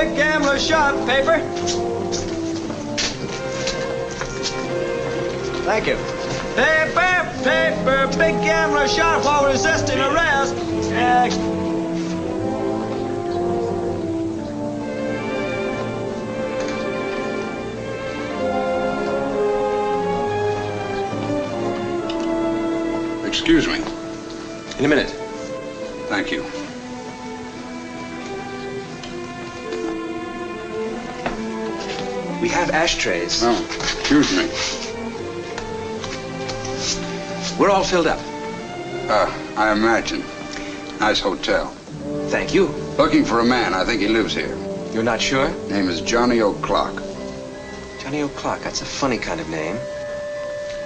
big gambler shot. Paper. Thank you. Paper, paper, big gambler shot while resisting arrest. Excuse me. In a minute. Thank you. We have ashtrays. Oh, excuse me. We're all filled up. I imagine. Nice hotel. Thank you. Looking for a man. I think he lives here. You're not sure? Name is Johnny O'Clock. Johnny O'Clock. That's a funny kind of name.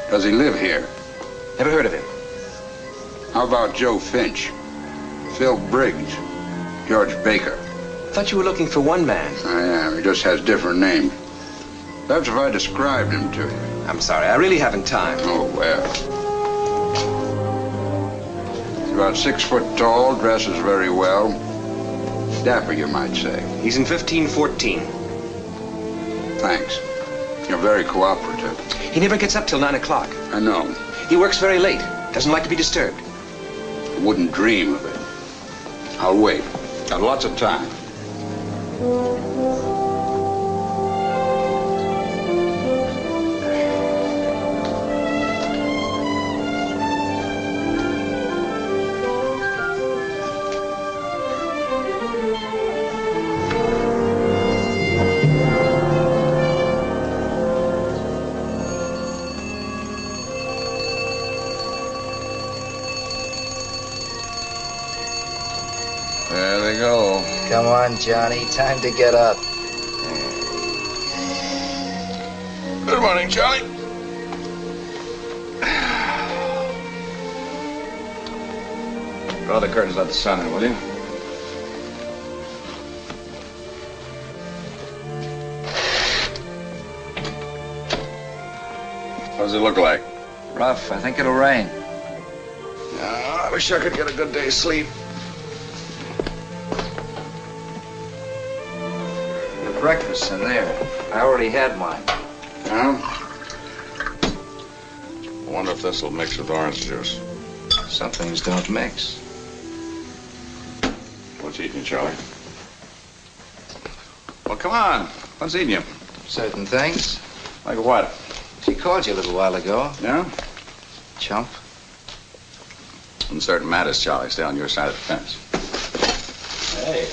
Does he live here? Never heard of him. How about Joe Finch? Phil Briggs? George Baker? I thought you were looking for one man. I am. He just has different names. Perhaps if I described him to you. I'm sorry. I really haven't time. Oh, well. He's about 6 foot tall, dresses very well. Dapper, you might say. He's in 1514. Thanks. You're very cooperative. He never gets up till 9 o'clock. I know. He works very late. Doesn't like to be disturbed. I wouldn't dream of it. I'll wait. Got lots of time. Come on, Johnny. Time to get up. Good morning, Charlie. Draw the curtains, let the sun in, will you? What does it look like? Rough. I think it'll rain. I wish I could get a good day's sleep. Breakfast in there. I already had mine. Yeah? I wonder if this will mix with orange juice. Some things don't mix. What's eating you, Charlie? Well, come on. What's eating you? Certain things. Like what? She called you a little while ago. Yeah? Chump. In certain matters, Charlie, stay on your side of the fence. Hey.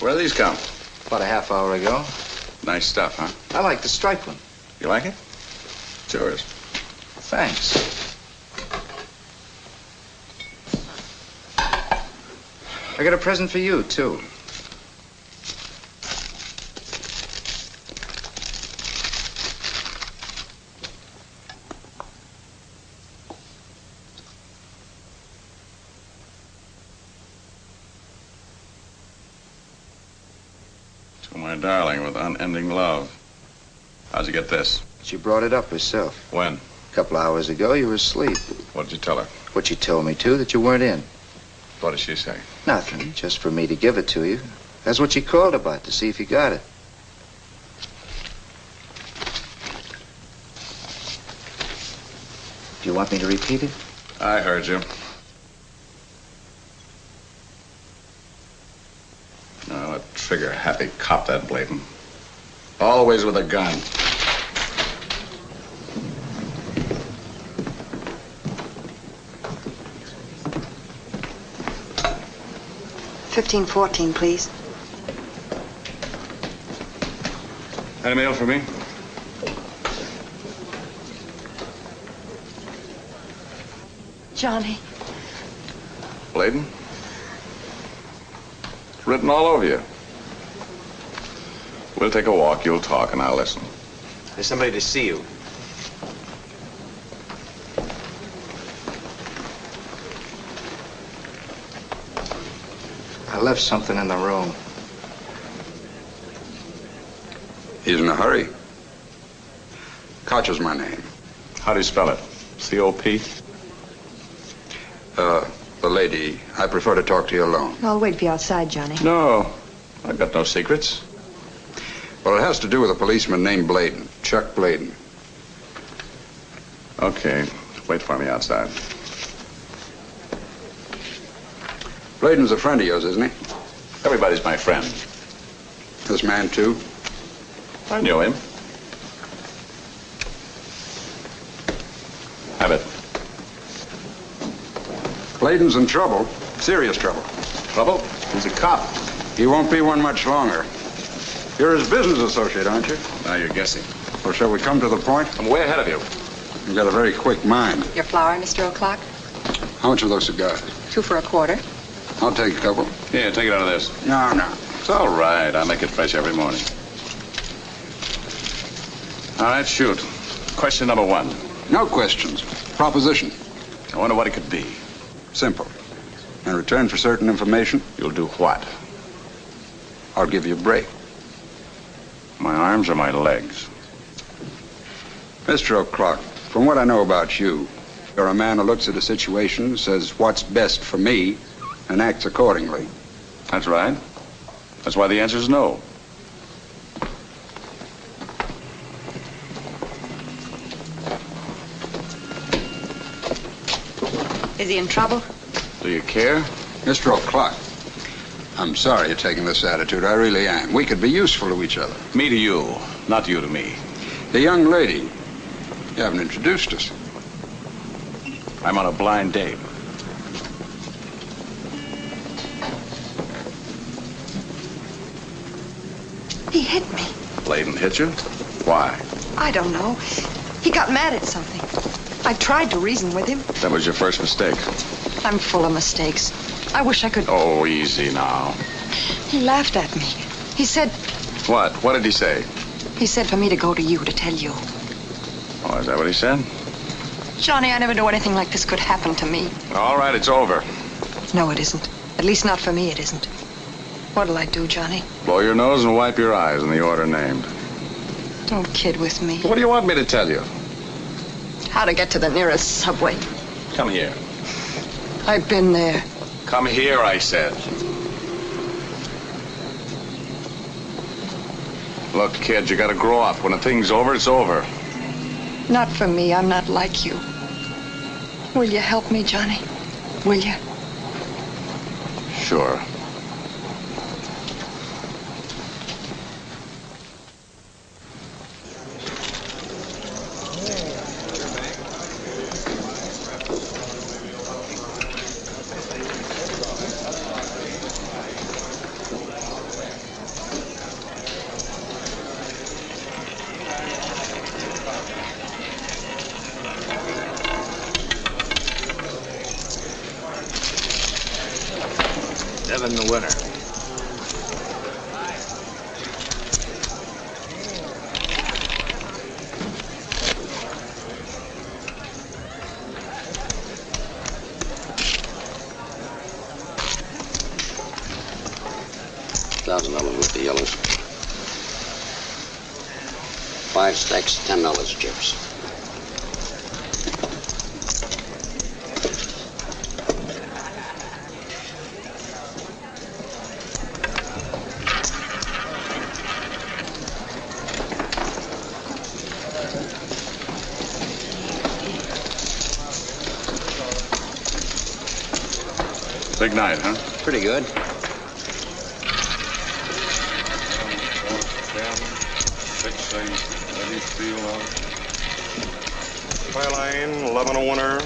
Where do these come? About a half hour ago. Nice stuff, huh? I like the striped one. You like it? It's yours. Thanks. I got a present for you, too. My darling, with unending love. How'd you get this? She brought it up herself. When? A couple hours ago, you were asleep. What did you tell her? What she told me, too, that you weren't in. What did she say? Nothing, just for me to give it to you. That's what she called about, to see if you got it. Do you want me to repeat it? I heard you. Oh, a trigger-happy cop, that Blayden. Always with a gun. $15.14, please. Had a mail for me? Johnny. Blayden? It's written all over you. We'll take a walk, you'll talk, and I'll listen. There's somebody to see you. I left something in the room. He's in a hurry. Koch is my name. How do you spell it? C-O-P? The lady, I prefer to talk to you alone. I'll wait for you outside, Johnny. No. I've got no secrets. Well, it has to do with a policeman named Blayden, Chuck Blayden. Okay, wait for me outside. Blayden's a friend of yours, isn't he? Everybody's my friend. This man, too? I knew him. Have it. Blayden's in trouble. Serious trouble. Trouble? He's a cop. He won't be one much longer. You're his business associate, aren't you? Now you're guessing. Or shall we come to the point? I'm way ahead of you. You've got a very quick mind. Your flour, Mr. O'Clock? How much are those cigars? 2 for $1. I'll take a couple. Yeah, take it out of this. No. It's all right. I make it fresh every morning. All right, shoot. Question number 1. No questions. Proposition. I wonder what it could be. Simple. In return for certain information, You'll do what? I'll give you a break. My arms or my legs? Mr. O'Clock, from what I know about you, you're a man who looks at a situation, says what's best for me, and acts accordingly. That's right. That's why the answer is no. Is he in trouble? Do you care? Mr. O'Clock, I'm sorry you're taking this attitude. I really am. We could be useful to each other. Me to you, not you to me. The young lady, you haven't introduced us. I'm on a blind date. He hit me. Blayden hit you? Why? I don't know. He got mad at something. I tried to reason with him. That was your first mistake. I'm full of mistakes. I wish I could... Oh, easy now. He laughed at me. He said... What? What did he say? He said for me to go to you to tell you. Oh, is that what he said? Johnny, I never knew anything like this could happen to me. All right, it's over. No, it isn't. At least not for me, it isn't. What'll I do, Johnny? Blow your nose and wipe your eyes in the order named. Don't kid with me. What do you want me to tell you? How to get to the nearest subway. Come here. I've been there. Come here, I said. Look, kid, you gotta grow up. When a thing's over, it's over. Not for me. I'm not like you. Will you help me, Johnny? Will you? Sure. Evan the winner. $1,000 with the yellows. 5 stacks, $10 chips. Big night, huh? Pretty good. Lane, 11 a winner.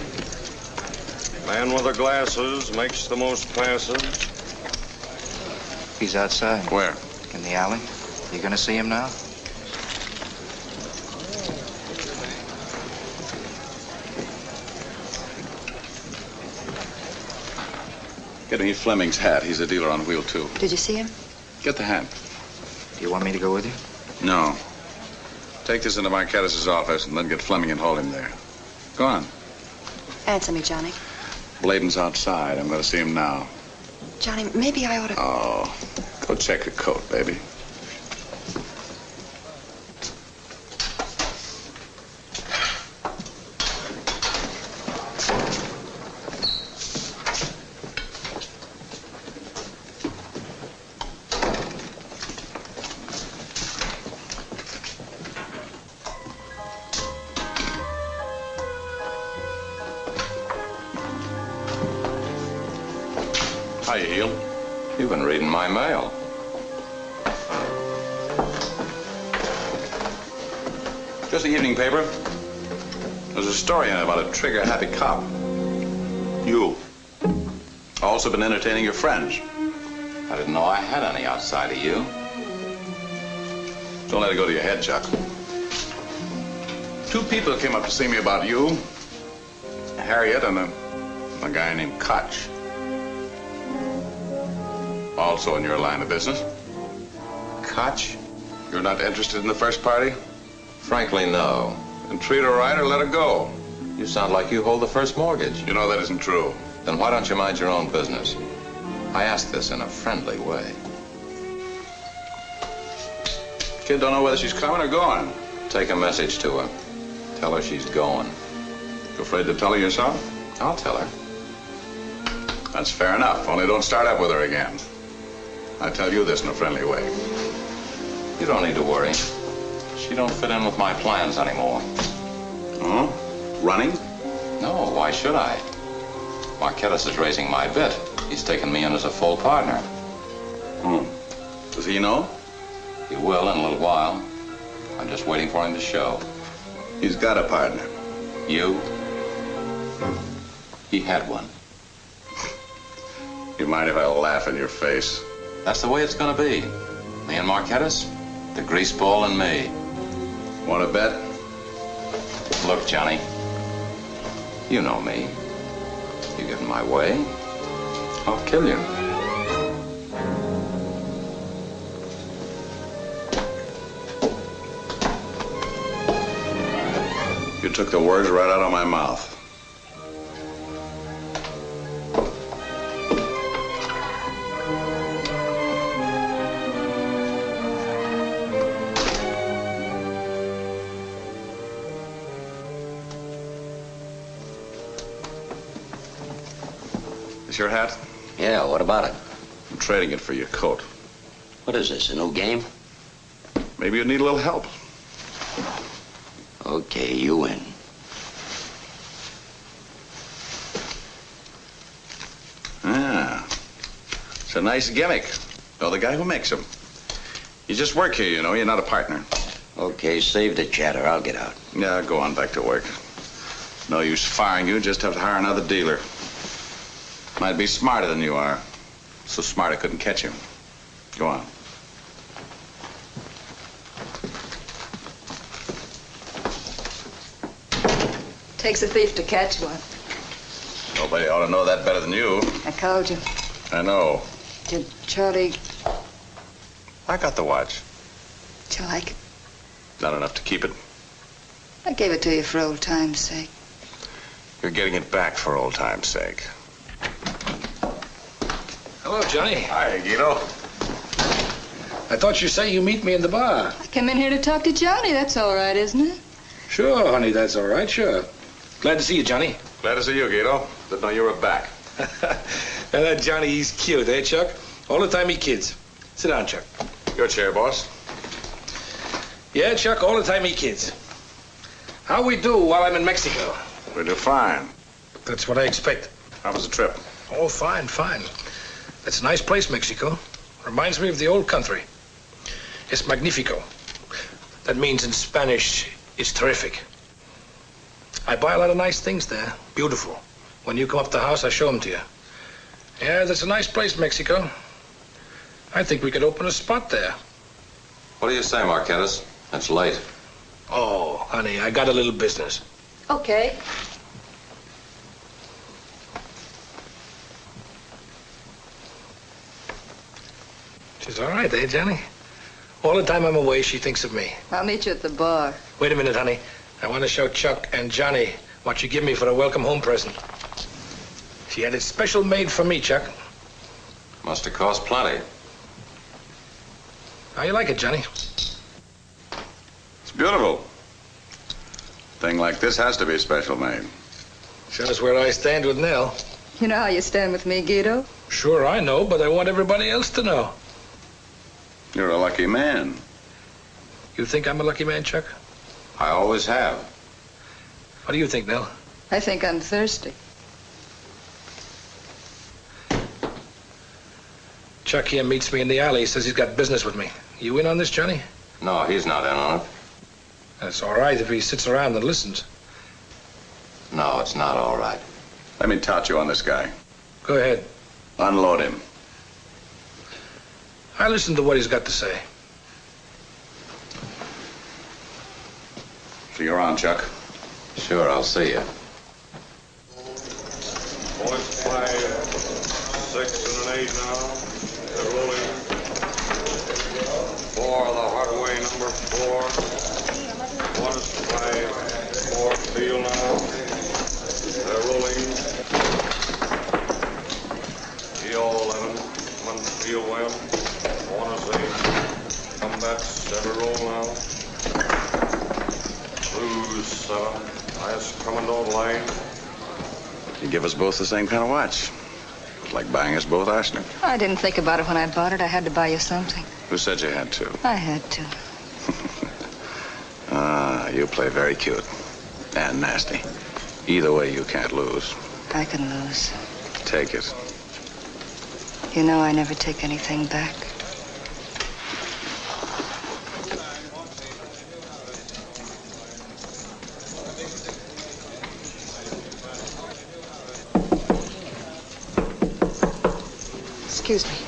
Man with the glasses makes the most passes. He's outside. Where? In the alley. You gonna see him now? Get me Fleming's hat. He's a dealer on wheel 2. Did you see him? Get the hat. Do you want me to go with you? No. Take this into Marchettis' office and then get Fleming and hold him there. Go on. Answer me, Johnny. Blayden's outside. I'm going to see him now. Johnny, maybe I ought to... Oh, go check your coat, baby. Hi, Heel. You've been reading my mail. Just the evening paper. There's a story in it about a trigger-happy cop. You. Also been entertaining your friends. I didn't know I had any outside of you. Don't let it go to your head, Chuck. 2 people came up to see me about you. Harriet and a guy named Koch. Also in your line of business. Koch? You're not interested in the first party? Frankly, no. Then treat her right or let her go. You sound like you hold the first mortgage. You know that isn't true. Then why don't you mind your own business? I ask this in a friendly way. Kid don't know whether she's coming or going. Take a message to her. Tell her she's going. You afraid to tell her yourself? I'll tell her. That's fair enough. Only don't start up with her again. I tell you this in a friendly way. You don't need to worry. She don't fit in with my plans anymore. Oh? Running? No, why should I? Marchettis is raising my bid. He's taken me in as a full partner. Does he know? He will in a little while. I'm just waiting for him to show. He's got a partner. You? He had one. You mind if I laugh in your face? That's the way it's gonna be. Me and Marchettis, the greaseball and me. Want to bet? Look, Johnny. You know me. You get in my way, I'll kill you. You took the words right out of my mouth. Your hat? Yeah, what about it? I'm trading it for your coat. What is this, a new game? Maybe you need a little help. Okay, you win. Ah, it's a nice gimmick. Know the guy who makes them. You just work here, you know. You're not a partner. Okay, save the chatter. I'll get out. Yeah, go on back to work. No use firing you. Just have to hire another dealer. Might be smarter than you are. So smart I couldn't catch him. Go on. Takes a thief to catch one. Nobody ought to know that better than you. I called you. I know. Did Charlie... I got the watch. Did you like it? Not enough to keep it. I gave it to you for old time's sake. You're getting it back for old time's sake. Hello, Johnny. Hi, Guido. I thought you say you meet me in the bar. I came in here to talk to Johnny. That's all right, isn't it? Sure, honey, that's all right, sure. Glad to see you, Johnny. Glad to see you, Guido. Didn't know you were back. And that Johnny, he's cute, eh, Chuck? All the time he kids. Sit down, Chuck. Your chair, boss. Yeah, Chuck, all the time he kids. How we do while I'm in Mexico? We do fine. That's what I expect. How was the trip? Oh, fine, fine. That's a nice place, Mexico. Reminds me of the old country. Es magnifico. That means in Spanish, it's terrific. I buy a lot of nice things there. Beautiful. When you come up to the house, I show them to you. Yeah, that's a nice place, Mexico. I think we could open a spot there. What do you say, Marchettis? It's late. Oh, honey, I got a little business. Okay. She's all right, eh, Johnny? All the time I'm away, she thinks of me. I'll meet you at the bar. Wait a minute, honey. I want to show Chuck and Johnny what you give me for a welcome home present. She had it special made for me, Chuck. Must have cost plenty. How you like it, Johnny? It's beautiful. Thing like this has to be special made. Shows where I stand with Nelle. You know how you stand with me, Guido? Sure, I know, but I want everybody else to know. You're a lucky man. You think I'm a lucky man, Chuck? I always have. What do you think, Nelle? I think I'm thirsty. Chuck here meets me in the alley. He says he's got business with me. You in on this, Johnny? No, he's not in on it. That's all right if he sits around and listens. No, it's not all right. Let me tout you on this guy. Go ahead. Unload him. I listen to what he's got to say. So you're on, Chuck. Sure, I'll see you. Boys 5, 6 and an 8 now. They're rolling. 4, the Hardway number 4. 1 is 5, 4 field now. They're rolling. EO 11, 1 field well. 1 is 8. Combats, every roll now. Blues 7. Highest commando line. You give us both the same kind of watch. It's like buying us both arsenic. I didn't think about it when I bought it. I had to buy you something. Who said you had to? I had to. You play very cute. And nasty. Either way, you can't lose. I can lose. Take it. You know I never take anything back. Excuse me.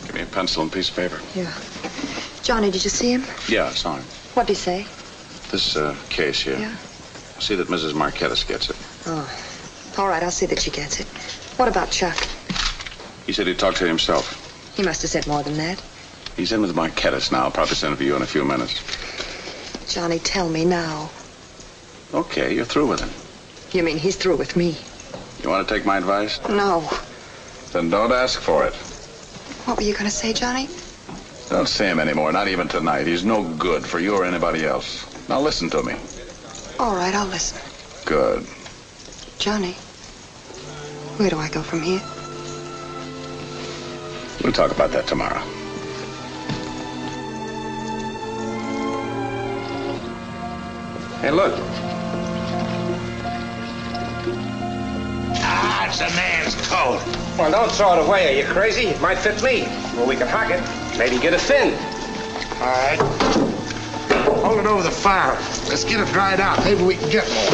Give me a pencil and a piece of paper. Yeah. Johnny, did you see him? Yeah, I saw him. What'd he say? This case here. Yeah. See that Mrs. Marchettis gets it. Oh. All right, I'll see that she gets it. What about Chuck? He said he'd talk to you himself. He must have said more than that. He's in with Marchettis now. I'll probably send for you in a few minutes. Johnny, tell me now. Okay, you're through with him. You mean he's through with me? You want to take my advice? No. Then don't ask for it. What were you going to say, Johnny? Don't see him anymore, not even tonight. He's no good for you or anybody else. Now listen to me. All right, I'll listen. Good. Johnny, where do I go from here? We'll talk about that tomorrow. Hey, look. Ah, it's a man's coat. Well, don't throw it away. Are you crazy? It might fit me. Well, we can hock it. Maybe get a fin. All right. Hold it over the fire. Let's get it dried out. Maybe we can get more.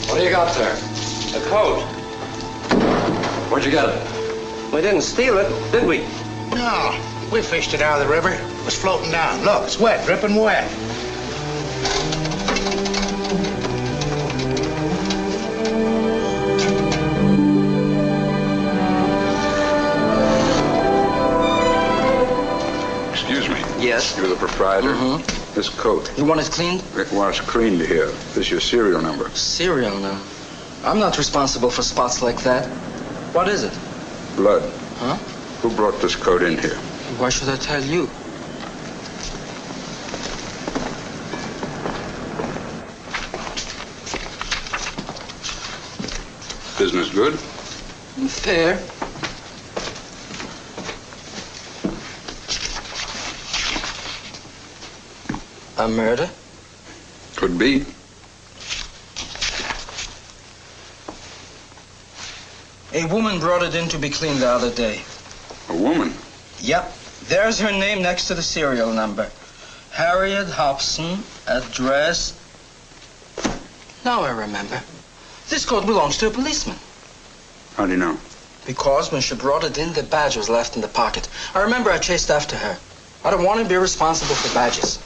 What do you got there? A coat. Where'd you get it? We didn't steal it, did we? No. We fished it out of the river. It was floating down. Look, it's wet, dripping wet. Excuse me. Yes. You're the proprietor? Mm-hmm. This coat. You want it cleaned? It was cleaned here. This is your serial number. Serial number? I'm not responsible for spots like that. What is it? Blood. Huh? Who brought this coat in here? Why should I tell you? Business good? Fair. A murder? Could be. A woman brought it in to be cleaned the other day. A woman? Yep. There's her name next to the serial number. Harriet Hobson, address... Now I remember. This coat belongs to a policeman. How do you know? Because when she brought it in, the badge was left in the pocket. I remember I chased after her. I don't want to be responsible for badges.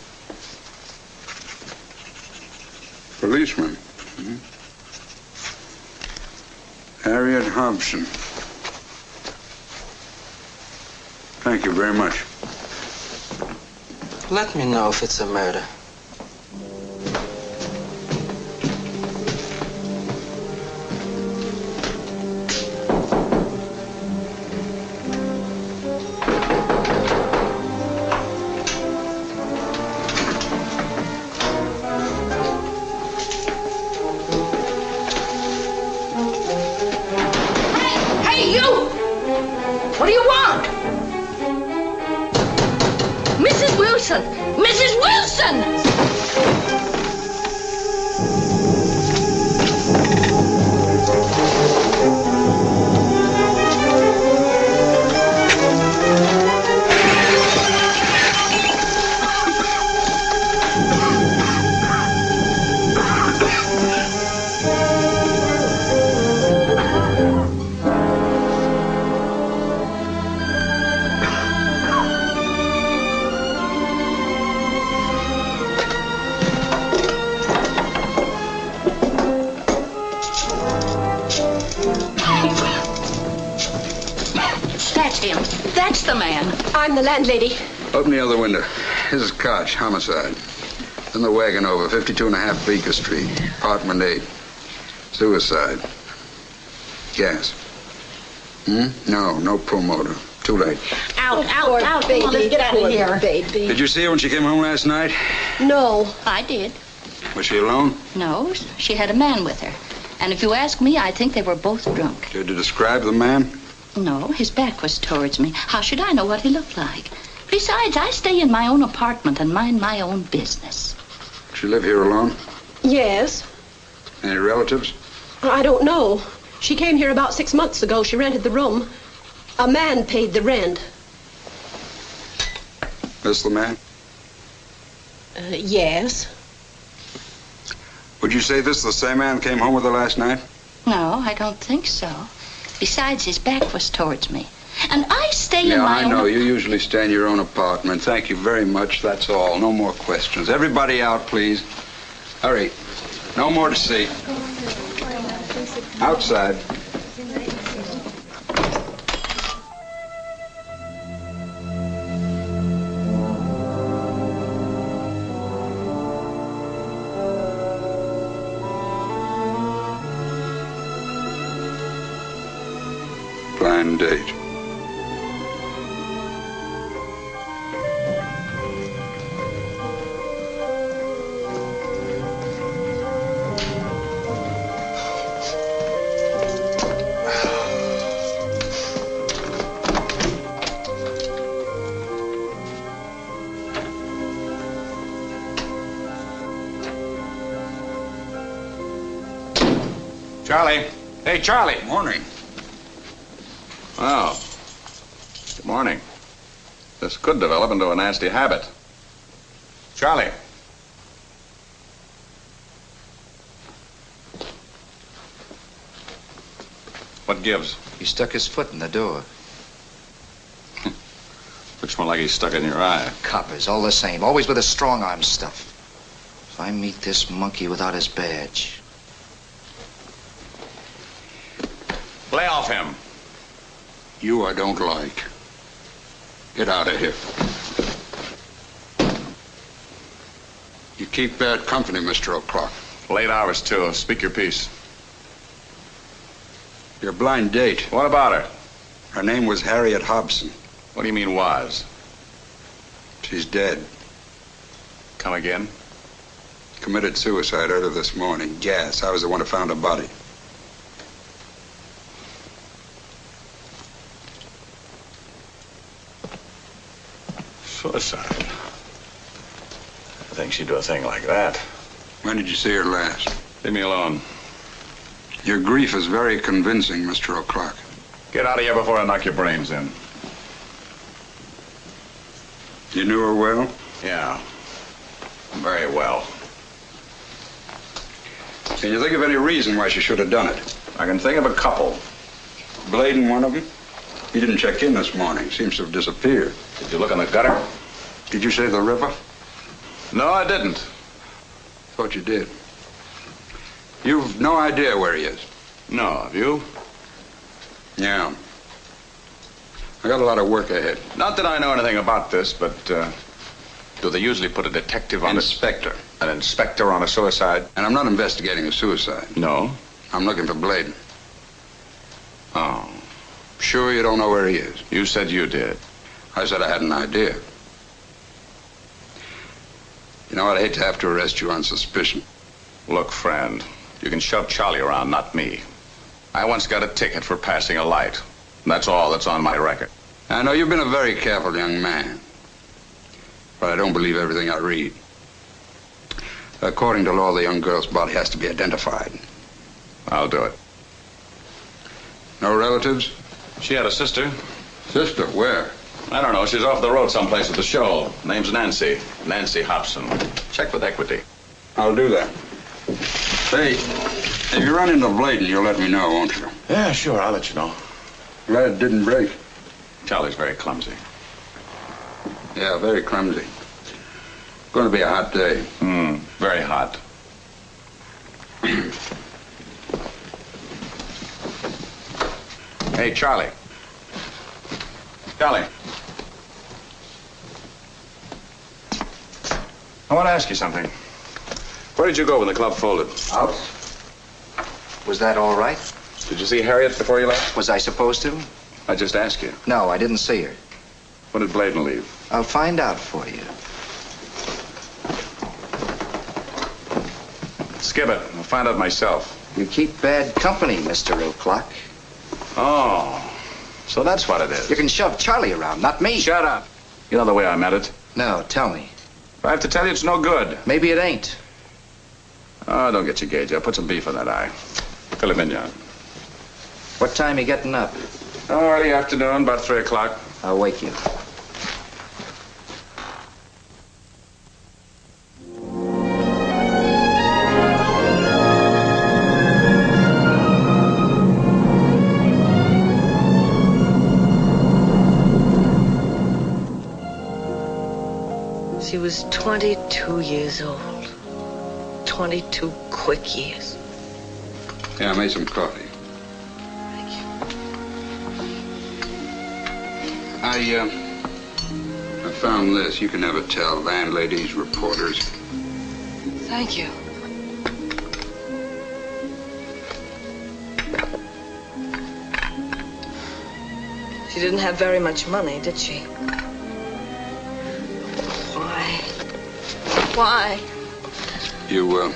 Policeman. Mm-hmm. Harriet Hobson. Thank you very much. Let me know if it's a murder. What do you want? Mrs. Wilson! Mrs. Wilson! That's the man. I'm the landlady. Open the other window. This is Koch, homicide. In the wagon over, 52.5 Beaker Street, apartment 8. Suicide. Gas. No pulmotor. Too late. Out. Baby. Come on, let's get out of here. Baby. Did you see her when she came home last night? No. I did. Was she alone? No, she had a man with her. And if you ask me, I think they were both drunk. Did you describe the man? No, his back was towards me. How should I know what he looked like? Besides, I stay in my own apartment and mind my own business. She live here alone? Yes. Any relatives? I don't know. She came here about 6 months ago. She rented the room. A man paid the rent. This the man? Yes. Would you say this is the same man came home with her last night? No, I don't think so. Besides, his back was towards me. And I stay in my own... Yeah, I know. You usually stay in your own apartment. Thank you very much. That's all. No more questions. Everybody out, please. Hurry. No more to see. Outside. Blind date. Charlie. Hey, Charlie. Morning. Oh. Good morning. This could develop into a nasty habit. Charlie. What gives? He stuck his foot in the door. Looks more like he's stuck in your eye. Coppers, all the same. Always with his strong arm stuff. If I meet this monkey without his badge... Lay off him. You I don't like. Get out of here. You keep bad company, Mr. O'Clock. Late hours, too. Speak your piece. Your blind date. What about her? Her name was Harriet Hobson. What do you mean, was? She's dead. Come again? Committed suicide early this morning. Gas. I was the one who found her body. Suicide? I think she'd do a thing like that. When did you see her last? Leave me alone. Your grief is very convincing, Mr. O'Clock. Get out of here before I knock your brains in. You knew her well? Yeah. Very well. Can you think of any reason why she should have done it? I can think of a couple. Blayden, one of them? He didn't check in this morning. Seems to have disappeared. Did you look in the gutter? Did you say the river? No, I didn't. Thought you did. You've no idea where he is? No, have you? Yeah. I got a lot of work ahead. Not that I know anything about this, but do they usually put a detective on Inspector. An inspector on a suicide? And I'm not investigating a suicide. No? I'm looking for Blayden. Oh. Sure you don't know where he is? You said you did. I said I had an idea. You know, I'd hate to have to arrest you on suspicion. Look, friend, you can shove Charlie around, not me. I once got a ticket for passing a light. That's all that's on my record. I know you've been a very careful young man. But I don't believe everything I read. According to law, the young girl's body has to be identified. I'll do it. No relatives? She had a sister. Sister? Where? I don't know. She's off the road someplace at the show. Name's Nancy. Nancy Hobson. Check with Equity. I'll do that. Hey, if you run into Blayden, you'll let me know, won't you? Yeah, sure. I'll let you know. Glad it didn't break. Charlie's very clumsy. Yeah, very clumsy. Going to be a hot day. Very hot. Hey, Charlie. Charlie. I want to ask you something. Where did you go when the club folded? Out. Was that all right? Did you see Harriet before you left? Was I supposed to? I just asked you. No, I didn't see her. When did Blayden leave? I'll find out for you. Skip it. I'll find out myself. You keep bad company, Mr. O'Clock. Oh, so that's what it is. You can shove Charlie around, not me. Shut up. You know the way I meant it. No, tell me. If I have to tell you, it's no good. Maybe it ain't. Oh, don't get your gauge up. Put some beef on that eye. Fill him in, John. What time you getting up? Oh, early afternoon, about 3 o'clock. I'll wake you. She was 22 years old. 22 quick years. Yeah, I made some coffee. Thank you. I found this. You can never tell. Landladies, reporters. Thank you. She didn't have very much money, did she? Why? Why? You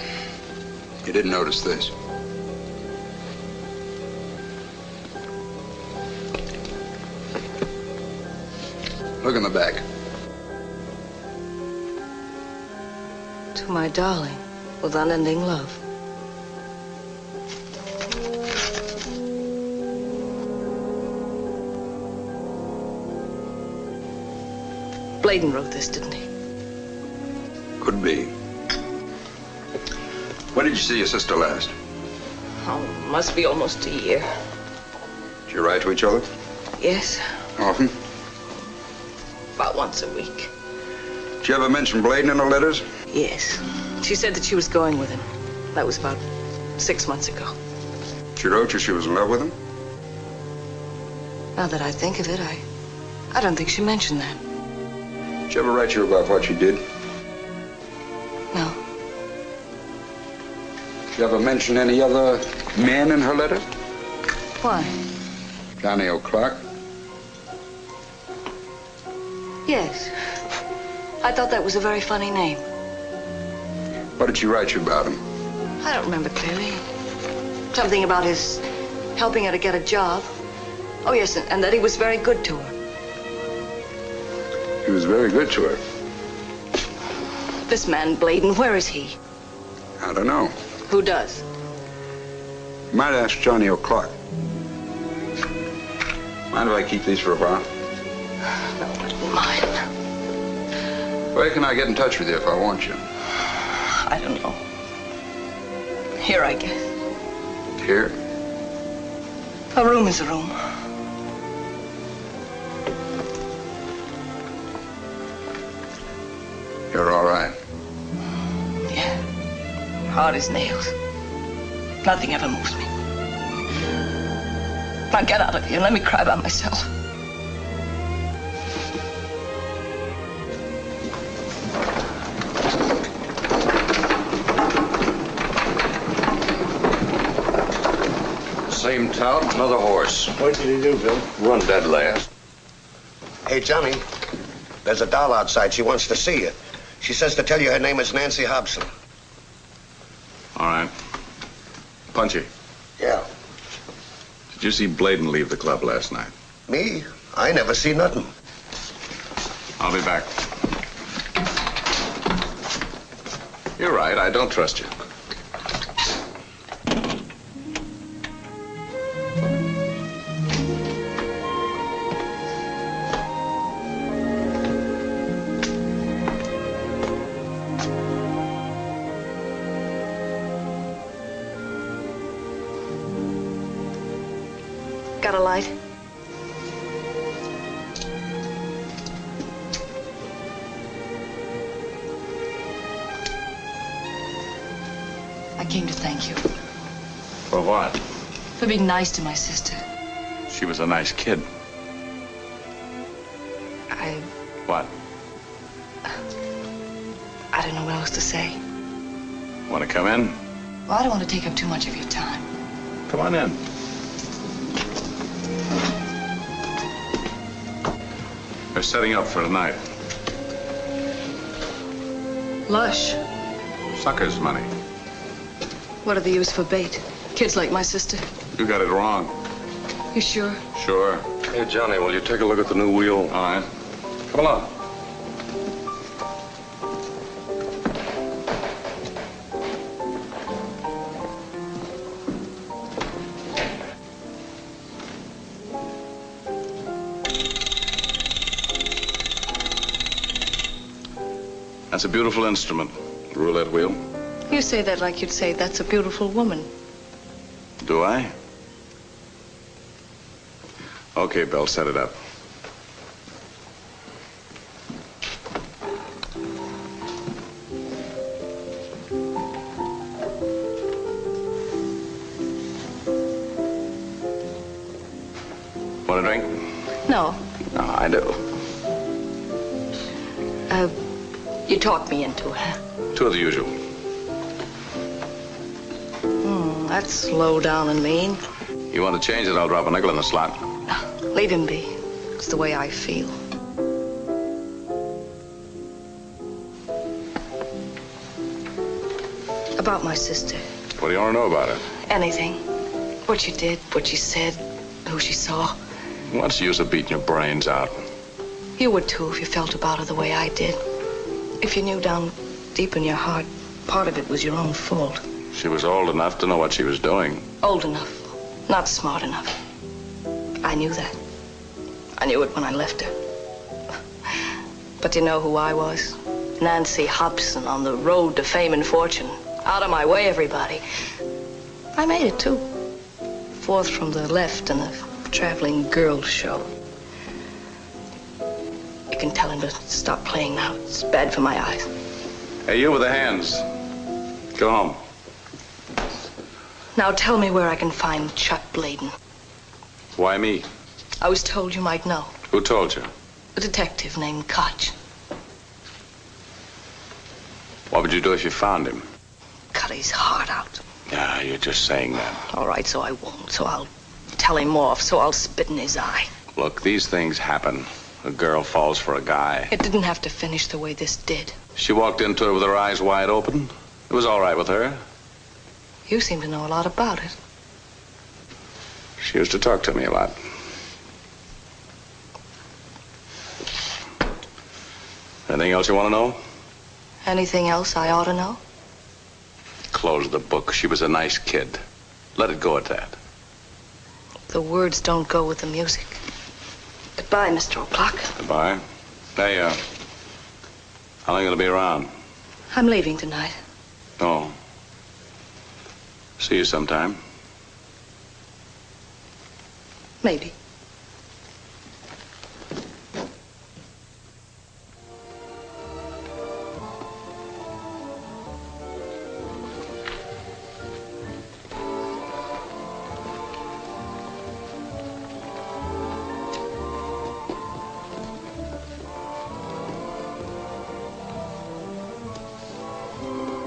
didn't notice this. Look in the back. To my darling, with unending love. Blayden wrote this, didn't he? Could be. When did you see your sister last? Oh, must be almost a year. Did you write to each other? Yes, Often? about once a week. Did you ever mention Blayden in her letters? Yes. She said that she was going with him. That was about 6 months ago. She wrote you she was in love with him? Now that I think of it, I don't think she mentioned that. Did she ever write you about what she did? No. Did you ever mention any other men in her letter? Why? Johnny O'Clock? Yes. I thought that was a very funny name. What did she write you about him? I don't remember clearly. Something about his helping her to get a job. Oh, yes, and that he was very good to her. He was very good to her. This man, Blayden, where is he? I don't know. Who does? You might ask Johnny O'Clock. Mind if I keep these for a while? No, I don't mind. Where can I get in touch with you if I want you? I don't know. Here, I guess. Here? A room is a room. You're all right. Yeah. Hard as nails. Nothing ever moves me. Now get out of here and let me cry by myself. Same tout, another horse. What did he do, Bill? Run dead last. Hey, Johnny, there's a doll outside. She wants to see you. She says to tell you her name is Nancy Hobson. All right. Punchy, Yeah. did you see Blayden leave the club last night? Me? I never see nothing. I'll be back. You're right. I don't trust you. Got a light? I came to thank you For what? for being nice to my sister. She was a nice kid. I... What? I don't know what else to say. Want to come in? Well, I don't want to take up too much of your time. Come on in. We're setting up for tonight. Lush. Sucker's money. What are they used for bait? Kids like my sister. You got it wrong. You sure? Sure. Hey, Johnny, will you take a look at the new wheel? All right. Come along. That's a beautiful instrument, the roulette wheel. You say that like you'd say that's a beautiful woman. Do I? Okay, Bill, set it up. Want a drink? No. No, I do. You talked me into it. Two of the usual. That's low down and mean. You want to change it, I'll drop a nickel in the slot. Leave him be. It's the way I feel. About my sister. What do you want to know about her? Anything. What she did, what she said, who she saw. What's the use of beating your brains out? You would too if you felt about her the way I did. If you knew down deep in your heart, part of it was your own fault. She was old enough to know what she was doing. Old enough, not smart enough. I knew that. I knew it when I left her. But you know who I was? Nancy Hobson on the road to fame and fortune. Out of my way, everybody. I made it, too. Fourth from the left in the traveling girl show. You can tell him to stop playing now. It's bad for my eyes. Hey, you with the hands. Go home. Now tell me where I can find Chuck Blayden. Why me? I was told you might know. Who told you? A detective named Koch. What would you do if you found him? Cut his heart out. Yeah, you're just saying that. All right, so I won't. So I'll tell him off. So I'll spit in his eye. Look, these things happen. A girl falls for a guy. It didn't have to finish the way this did. She walked into it with her eyes wide open. It was all right with her. You seem to know a lot about it. She used to talk to me a lot. Anything else you want to know? Anything else I ought to know? Close the book. She was a nice kid. Let it go at that. The words don't go with the music. Goodbye, Mr. O'Clock. Goodbye. Hey, how long are you going to be around? I'm leaving tonight. Oh. See you sometime. Maybe.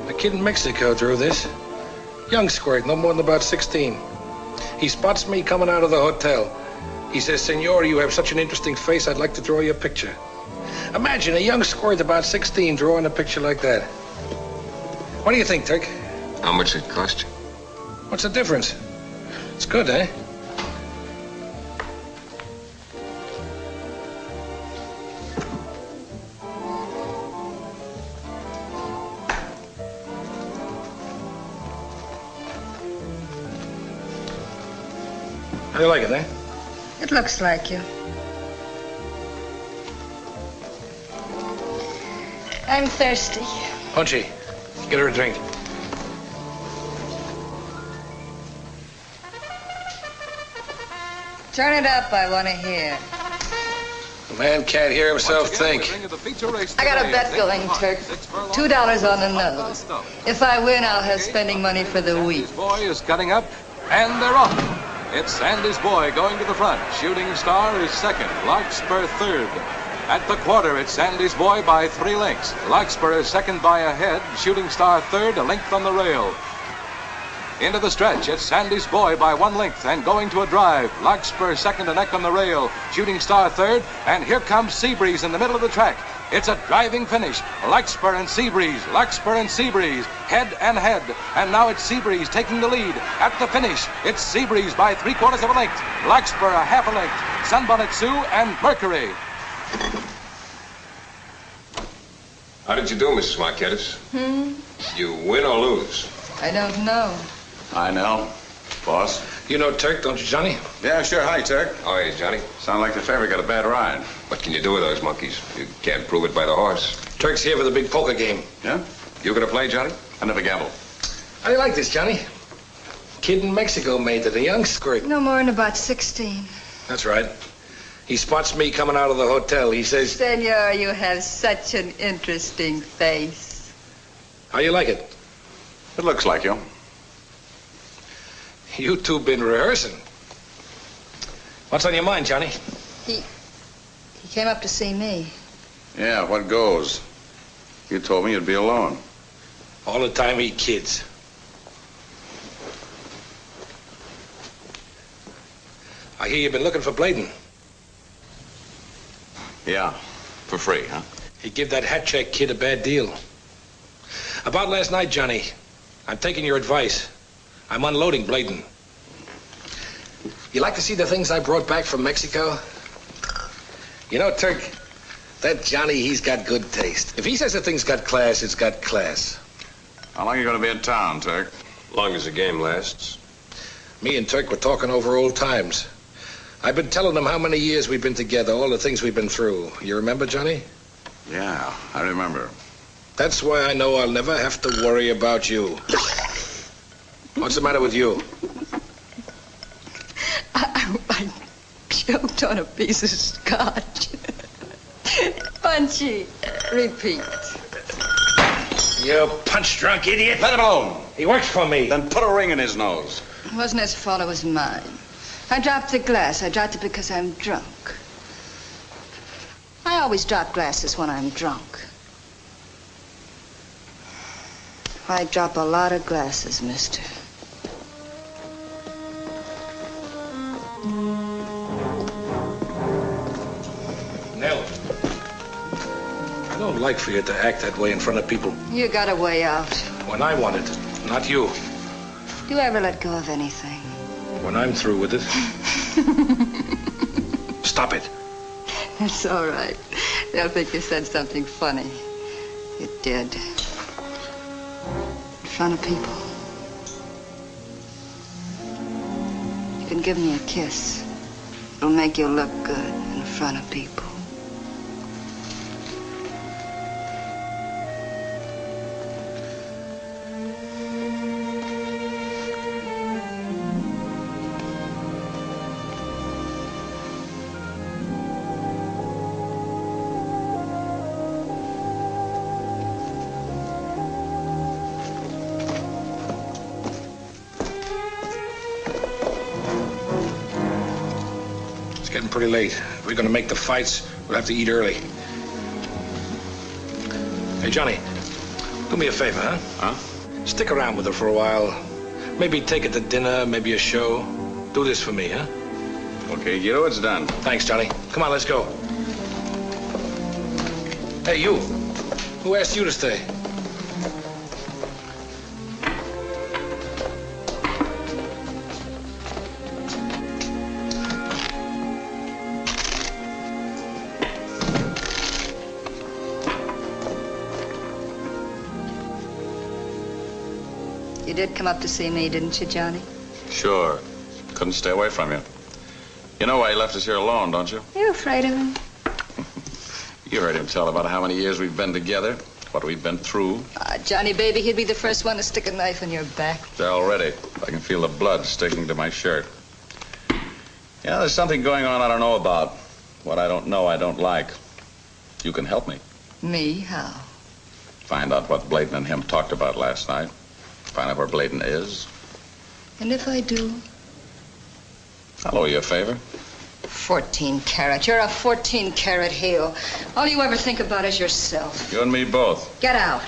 The kid in Mexico drew this. Young squirt, no more than about 16. He spots me coming out of the hotel. He says, "Senor, you have such an interesting face, I'd like to draw you a picture." Imagine a young squirt about 16 drawing a picture like that. What do you think, Turk? How much it cost you? What's the difference? It's good, eh? How do you like it, eh? It looks like you. I'm thirsty. Punchy, get her a drink. Turn it up, I want to hear. A man can't hear himself think. I got a bet going, Turk. $2 on the nose. If I win, I'll have spending money for the week. Andy's boy is cutting up, and they're off. It's Andy's boy going to the front. Shooting Star is second. Larkspur third. At the quarter, it's Sandy's boy by 3 lengths. Larkspur is second by a head. Shooting Star third, a length on the rail. Into the stretch, it's Sandy's boy by 1 length and going to a drive. Larkspur second, a neck on the rail. Shooting Star third, and here comes Seabreeze in the middle of the track. It's a driving finish. Larkspur and Seabreeze, Larkspur and Seabreeze, head and head. And now it's Seabreeze taking the lead. At the finish, it's Seabreeze by 3/4 of a length. Larkspur a half a length. Sunbonnet Sue and Mercury. How did you do, Mrs. Marchettis? You win or lose? I don't know. Hi, Nelle. Boss. You know Turk, don't you, Johnny? Yeah, sure. Hi, Turk. Oh, hey, Johnny. Sound like the favor got a bad ride. What can you do with those monkeys? You can't prove it by the horse. Turk's here for the big poker game. Yeah? You gonna play, Johnny? I never gamble. How do you like this, Johnny? Kid in Mexico made it, a young squirt. No more than about 16. That's right. He spots me coming out of the hotel. He says, Senor, you have such an interesting face. how you like it? It looks like you. You two been rehearsing. What's on your mind, Johnny? He came up to see me. Yeah, what goes? You told me you'd be alone. All the time he kids. I hear you've been looking for Blayden. Yeah, for free, huh? He give that hat check kid a bad deal. About last night, Johnny, I'm taking your advice. I'm unloading Blayden. You like to see the things I brought back from Mexico? You know, Turk, that Johnny, he's got good taste. If he says the thing's got class, it's got class. How long are you going to be in town, Turk? Long as the game lasts. Me and Turk were talking over old times. I've been telling them how many years we've been together, all the things we've been through. You remember, Johnny? Yeah, I remember. That's why I know I'll never have to worry about you. What's the matter with you? I choked on a piece of scotch. Punchy. Repeat. You punch-drunk idiot. Let him alone. He works for me. Then put a ring in his nose. It wasn't his fault, it was mine. I dropped the glass. I dropped it because I'm drunk. I always drop glasses when I'm drunk. I drop a lot of glasses, mister. Nelle, I don't like for you to act that way in front of people. You got a way out. When I want it, not you. You ever let go of anything? When I'm through with it. Stop it. It's all right. They'll think you said something funny. You did. In front of people. You can give me a kiss. It'll make you look good in front of people. Pretty late. If we're gonna make the fights, we'll have to eat early. Hey, Johnny, do me a favor, huh? Huh? Stick around with her for a while. Maybe take her to dinner, maybe a show. Do this for me, huh? Okay, Guido, it's done. Thanks, Johnny. Come on, let's go. Hey, you. Who asked you to stay? You did come up to see me, didn't you, Johnny? Sure. Couldn't stay away from you. You know why he left us here alone, don't you? You afraid of him? You heard him tell about how many years we've been together, what we've been through. Johnny, baby, he'd be the first one to stick a knife in your back. There already. I can feel the blood sticking to my shirt. Yeah, there's something going on I don't know about. What I don't know, I don't like. You can help me. Me? How? Find out what Blayden and him talked about last night. Find out where Blayden is. And if I do? I'll owe you a favor. 14 carat. You're a 14 carat heel. All you ever think about is yourself. You and me both. Get out.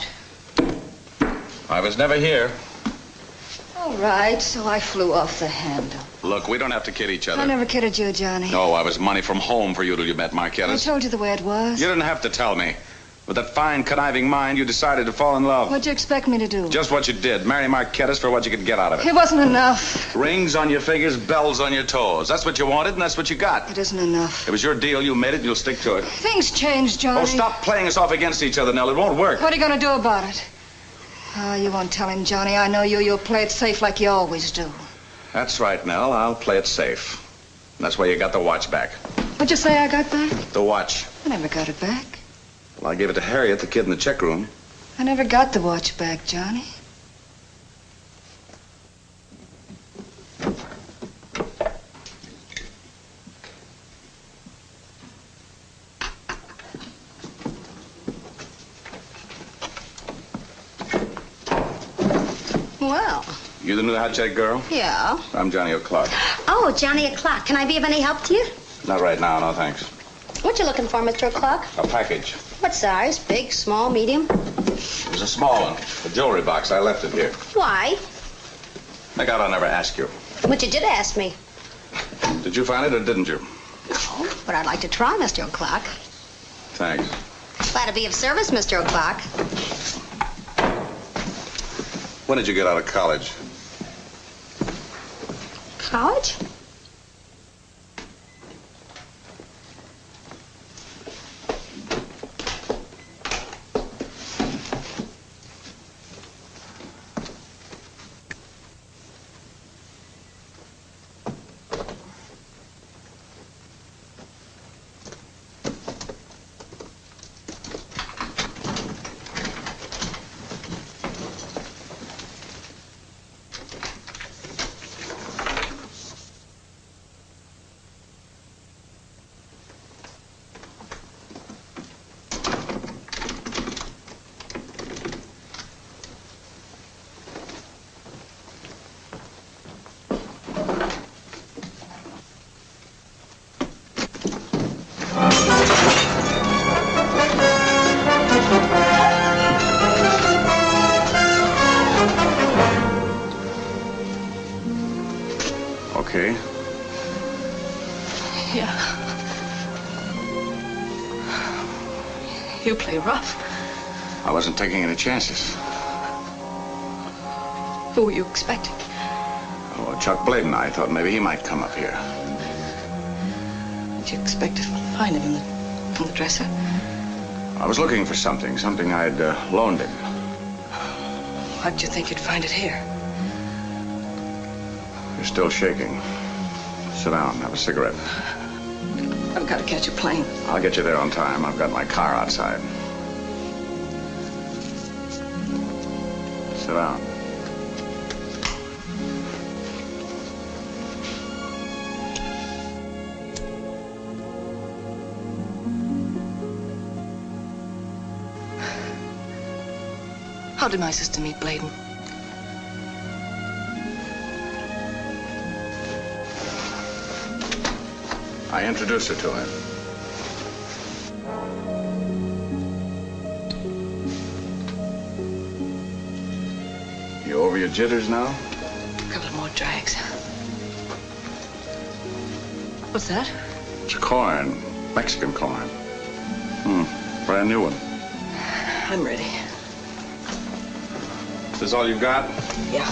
I was never here. All right, so I flew off the handle. Look, we don't have to kid each other. I never kidded you, Johnny. No, I was money from home for you till you met I Marchettis. told you the way it was. You didn't have to tell me. With that fine, conniving mind, you decided to fall in love. What'd you expect me to do? Just what you did. Marry Marchettis for what you could get out of it. It wasn't enough. Rings on your fingers, bells on your toes. That's what you wanted, and that's what you got. It isn't enough. It was your deal. You made it, and you'll stick to it. Things change, Johnny. Oh, stop playing us off against each other, Nelle. It won't work. What are you going to do about it? Oh, you won't tell him, Johnny. I know you. You'll play it safe like you always do. That's right, Nelle. I'll play it safe. And that's why you got the watch back. What'd you say I got back? The watch. I never got it back. Well, I gave it to Harriet, the kid in the check room. I never got the watch back, Johnny. Well, You the new hot check girl? yeah. I'm Johnny O'Clock. Oh, Johnny O'Clock. Can I be of any help to you? Not right now, no thanks. What you looking for, Mr. O'Clock? A package. What size? Big, small, medium? It was a small one. A jewelry box. I left it here. Why? I God, I'll never ask you. But you did ask me. Did you find it or didn't you? No, but I'd like to try, Mr. O'Clock. Thanks. Glad to be of service, Mr. O'Clock. When did you get out of college? College? Okay. Yeah. You play rough. I wasn't taking any chances. Who were you expecting? Oh, Chuck Blayden. I thought maybe he might come up here. Did you expect to find him in the dresser? I was looking for something I'd loaned him. How'd you think you'd find it here? You're still shaking. Sit down, have a cigarette. I've got to catch a plane. I'll get you there on time. I've got my car outside. Sit down. How did my sister meet Blayden? I introduced her to him. You over your jitters now? A couple of more drags. What's that? It's corn. Mexican corn. Brand new one. I'm ready. Is this all you've got? Yeah.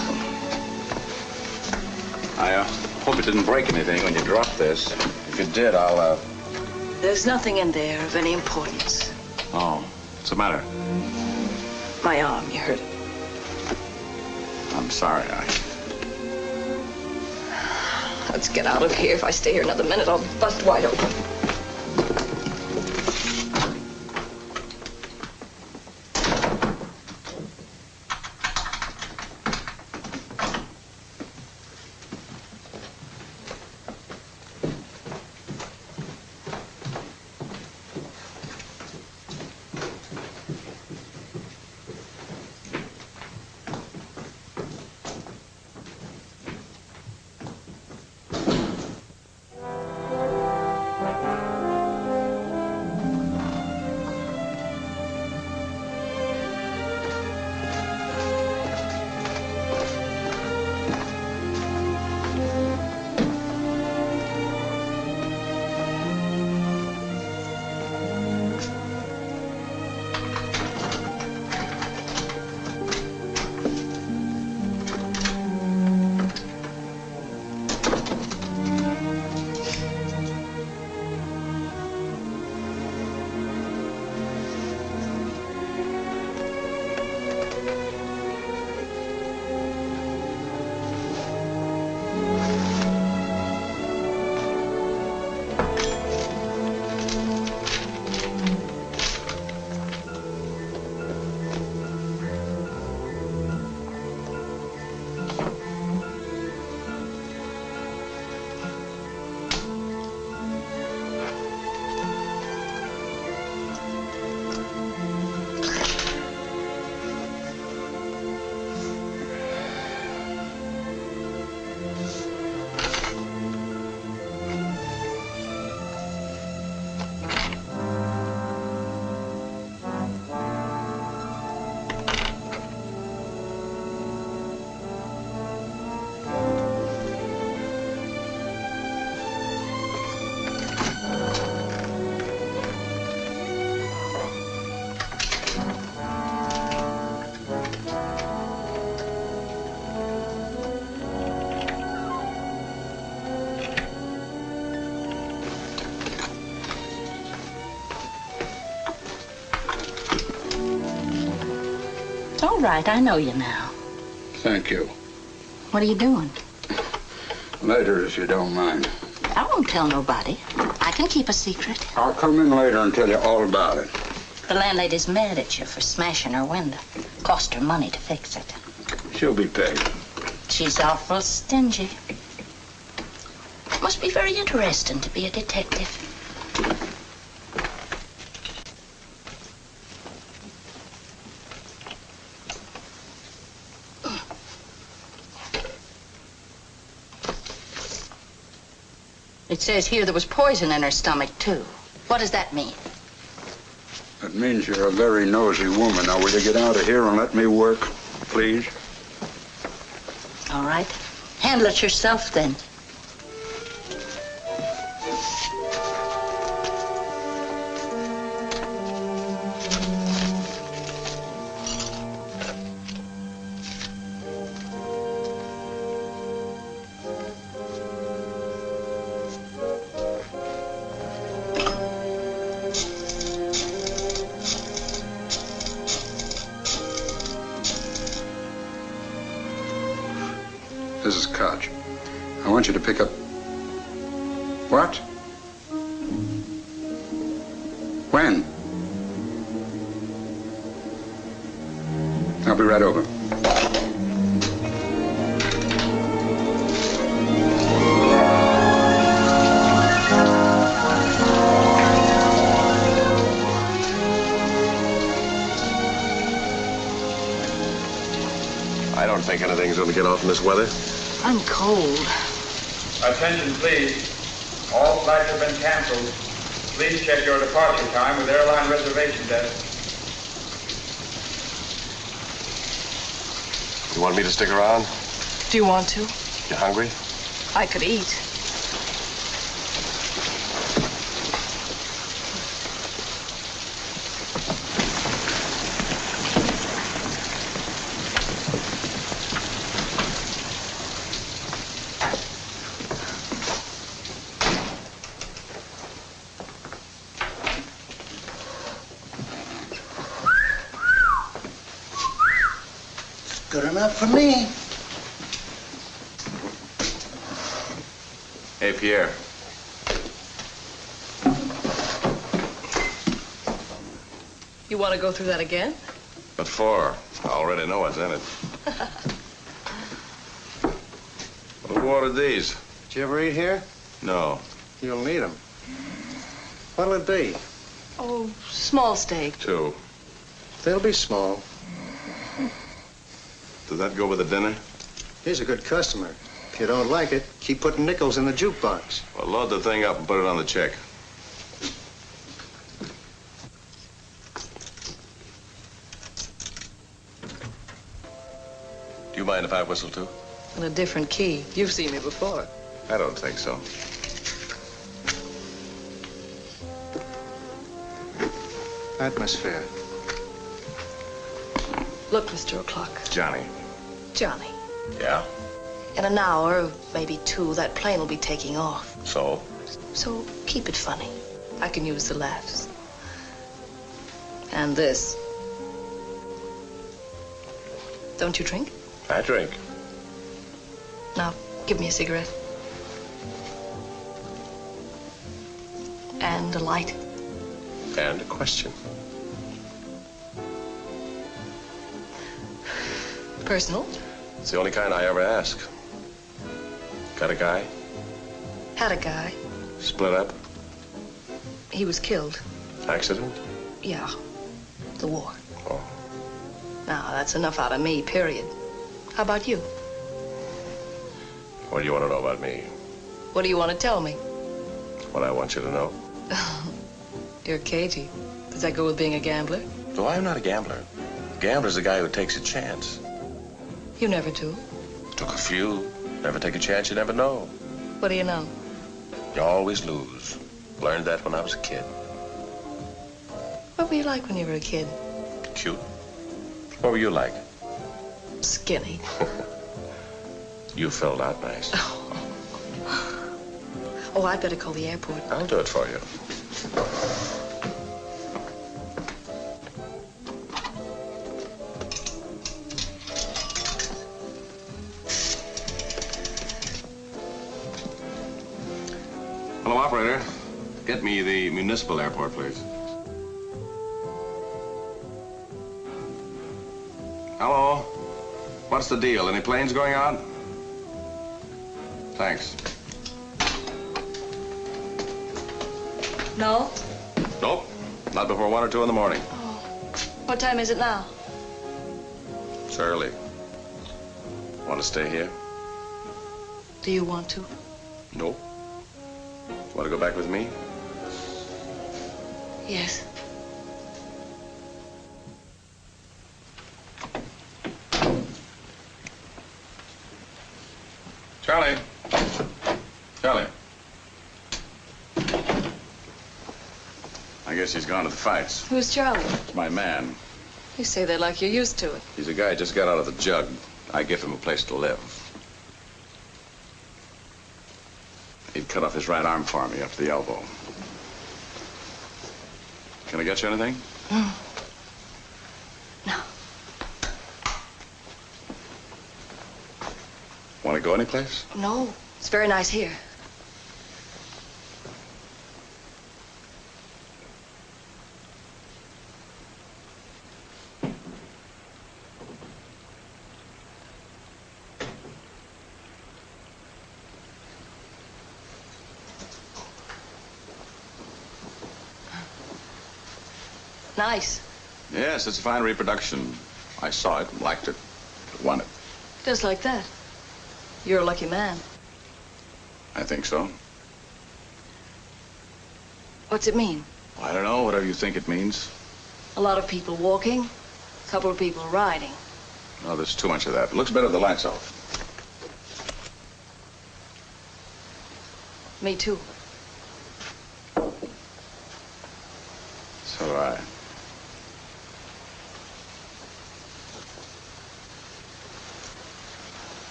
I hope it didn't break anything when you dropped this. If it did, I'll, There's nothing in there of any importance. Oh, what's the matter? My arm, you hurt it. I'm sorry, Let's get out of here. If I stay here another minute, I'll bust wide open. It's all right. I know you now. Thank you. What are you doing? Later, if you don't mind. I won't tell nobody. I can keep a secret. I'll come in later and tell you all about it. The landlady's mad at you for smashing her window. Cost her money to fix it. She'll be paid. She's awful stingy. Must be very interesting to be a detective. It says here there was poison in her stomach, too. What does that mean? That means you're a very nosy woman. Now, will you get out of here and let me work, please? All right. Handle it yourself, then. This is Koch. I want you to pick up... What? When? I'll be right over. I don't think anything's going to get off in this weather. I'm cold. Attention, please. All flights have been canceled. Please check your departure time with airline reservation desk. You want me to stick around? Do you want to? You hungry? I could eat. Good enough for me. Hey, Pierre. You want to go through that again? What for? I already know what's in it. Who ordered these? Did you ever eat here? No. You'll need them. What'll it be? Oh, small steak. 2. They'll be small. Does that go with the dinner? He's a good customer. If you don't like it, keep putting nickels in the jukebox. Well, load the thing up and put it on the check. Do you mind if I whistle too? In a different key. You've seen me before. I don't think so. Atmosphere. Look, Mr. O'Clock. Johnny. Johnny. Yeah? In an hour, maybe 2, that plane will be taking off. So? So keep it funny. I can use the laughs. And this. Don't you drink? I drink. Now, give me a cigarette. And a light. And a question. Personal? It's the only kind I ever ask. Got a guy? Had a guy. Split up? He was killed. Accident? Yeah. The war. Oh. Now, that's enough out of me, period. How about you? What do you want to know about me? What do you want to tell me? What I want you to know. You're cagey. Does that go with being a gambler? No, I'm not a gambler. A gambler's a guy who takes a chance. You never do. Took a few. Never take a chance, you never know. What do you know? You always lose. Learned that when I was a kid. What were you like when you were a kid? Cute. What were you like? Skinny. You filled out nice. Oh, I'd better call the airport. I'll do it for you. operator. Get me the municipal airport, please. Hello? What's the deal? Any planes going out? Thanks. No? Nope. Not before 1 or 2 in the morning. What time is it now? It's early. Want to stay here? Do you want to? Nope. Want to go back with me? Yes. Charlie. Charlie. I guess he's gone to the fights. Who's Charlie? It's my man. You say that like you're used to it. He's a guy who just got out of the jug. I give him a place to live. He'd cut off his right arm for me up to the elbow. Can I get you anything? No. Want to go anyplace? No. It's very nice here. Nice. Yes, it's a fine reproduction. I saw it, liked it, won it. Just like that. You're a lucky man. I think so. What's it mean? I don't know, whatever you think it means. A lot of people walking, a couple of people riding. No, there's too much of that. It looks better with the lights off. Me too. So do I.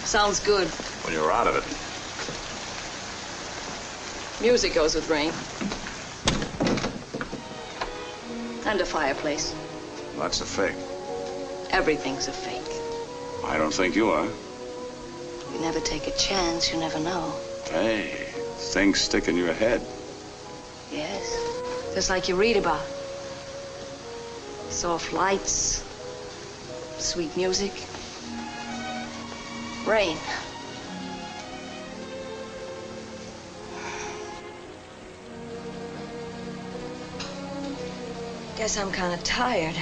Sounds good. When you're out of it. Music goes with rain. And a fireplace. Well, that's a fake. Everything's a fake. I don't think you are. You never take a chance, you never know. Hey, things stick in your head. Yes, just like you read about. Soft lights, sweet music, rain. Guess I'm kind of tired.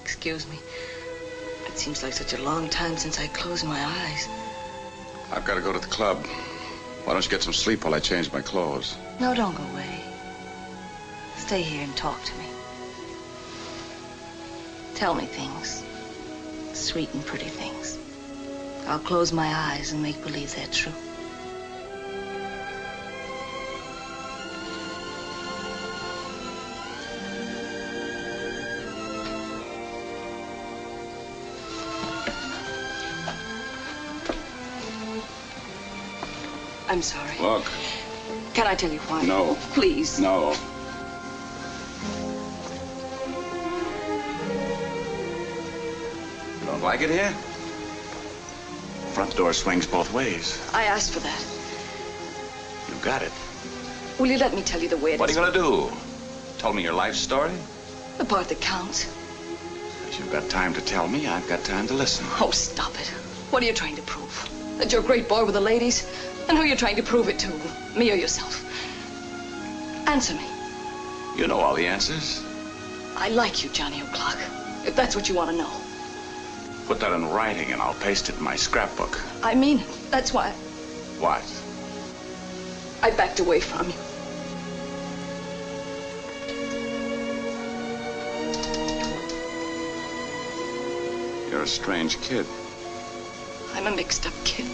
Excuse me. It seems like such a long time since I closed my eyes. I've got to go to the club. Why don't you get some sleep while I change my clothes? No, don't go away. Stay here and talk to me. Tell me things. Sweet and pretty things. I'll close my eyes and make believe they're true. I'm sorry. Look. Can I tell you why? No. Please. No. You don't like it here? Front door swings both ways. I asked for that. You got it. Will you let me tell you the way it is? What are you going to do? Tell me your life story? The part that counts. If you've got time to tell me, I've got time to listen. Oh, stop it. What are you trying to prove? That you're a great boy with the ladies? And who are you trying to prove it to? Me or yourself? Answer me. You know all the answers. I like you, Johnny O'Clock. If that's what you want to know. Put that in writing and I'll paste it in my scrapbook. I mean it. That's why What? I backed away from you. You're a strange kid. I'm a mixed-up kid.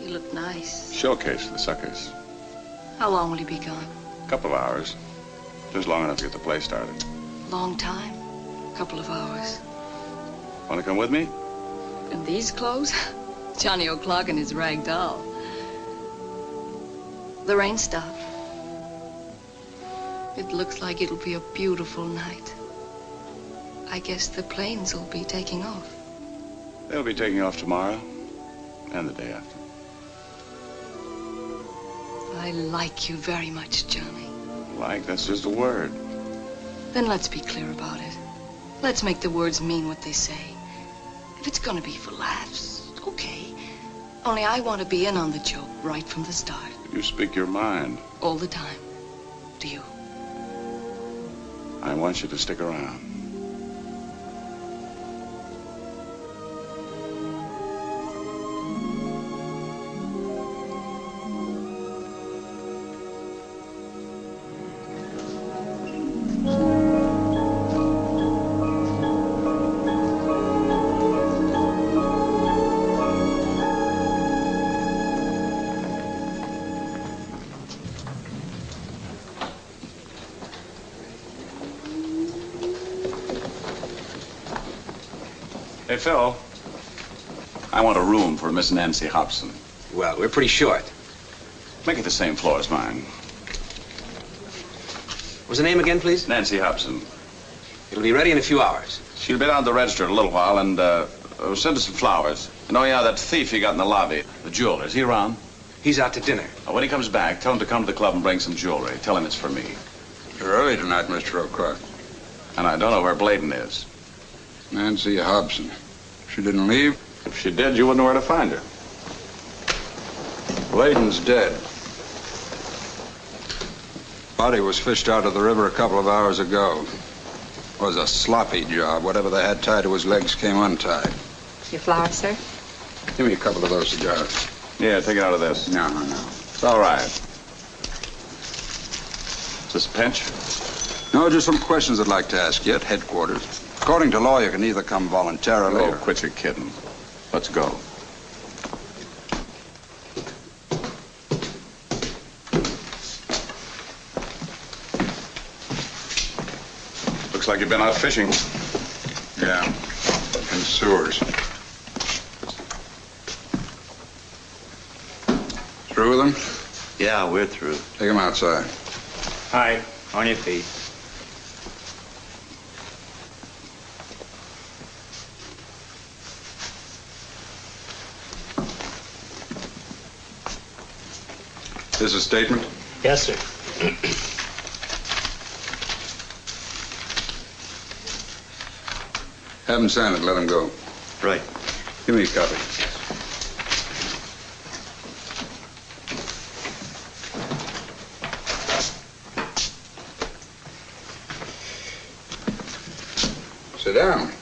You look nice. Showcase for the suckers. How long will he be gone? A couple of hours. Just long enough to get the play started. Long time? Couple of hours. Want to come with me? In these clothes? Johnny O'Clock and his rag doll. The rain stopped. It looks like it'll be a beautiful night. I guess the planes will be taking off. They'll be taking off tomorrow and the day after. I like you very much, Johnny. Like, that's just a word. Then let's be clear about it. Let's make the words mean what they say. If it's gonna be for laughs, okay. Only I want to be in on the joke right from the start. You speak your mind. All the time. Do you? I want you to stick around. Hey, Phil. I want a room for Miss Nancy Hobson. Well, we're pretty short. Make it the same floor as mine. What's the name again, please? Nancy Hobson. It'll be ready in a few hours. She'll be down at the register in a little while and send us some flowers. And oh, yeah, that thief you got in the lobby, the jeweler, is he around? He's out to dinner. When he comes back, tell him to come to the club and bring some jewelry. Tell him it's for me. You're early tonight, Mr. O'Clock. And I don't know where Blayden is. Nancy Hobson. She didn't leave? If she did, you wouldn't know where to find her. Blayden's dead. Body was fished out of the river a couple of hours ago. It was a sloppy job. Whatever they had tied to his legs came untied. Your flowers, sir? Give me a couple of those cigars. Yeah, take it out of this. No. It's all right. Is this a pinch? No, just some questions I'd like to ask you at headquarters. According to law, you can either come voluntarily or... quit your kidding. Let's go. Looks like you've been out fishing. Yeah, in sewers. Through with them? Yeah, we're through. Take them outside. Hi, on your feet. This a statement? Yes, sir. Have him sign it. Let him go. Right. Give me a copy. Sit down.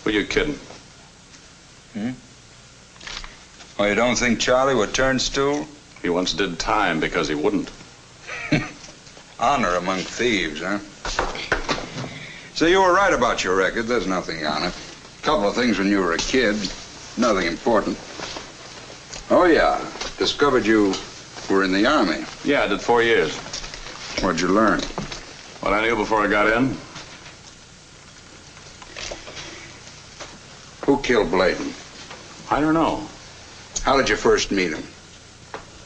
Who you kidding? Oh, you don't think Charlie would turn stool? He once did time because he wouldn't. Honor among thieves, huh? So you were right about your record. There's nothing on it. A couple of things when you were a kid. Nothing important. Oh, yeah. Discovered you were in the Army. Yeah, I did 4 years. What'd you learn? What I knew before I got in. Who killed Blayden? I don't know. How did you first meet him?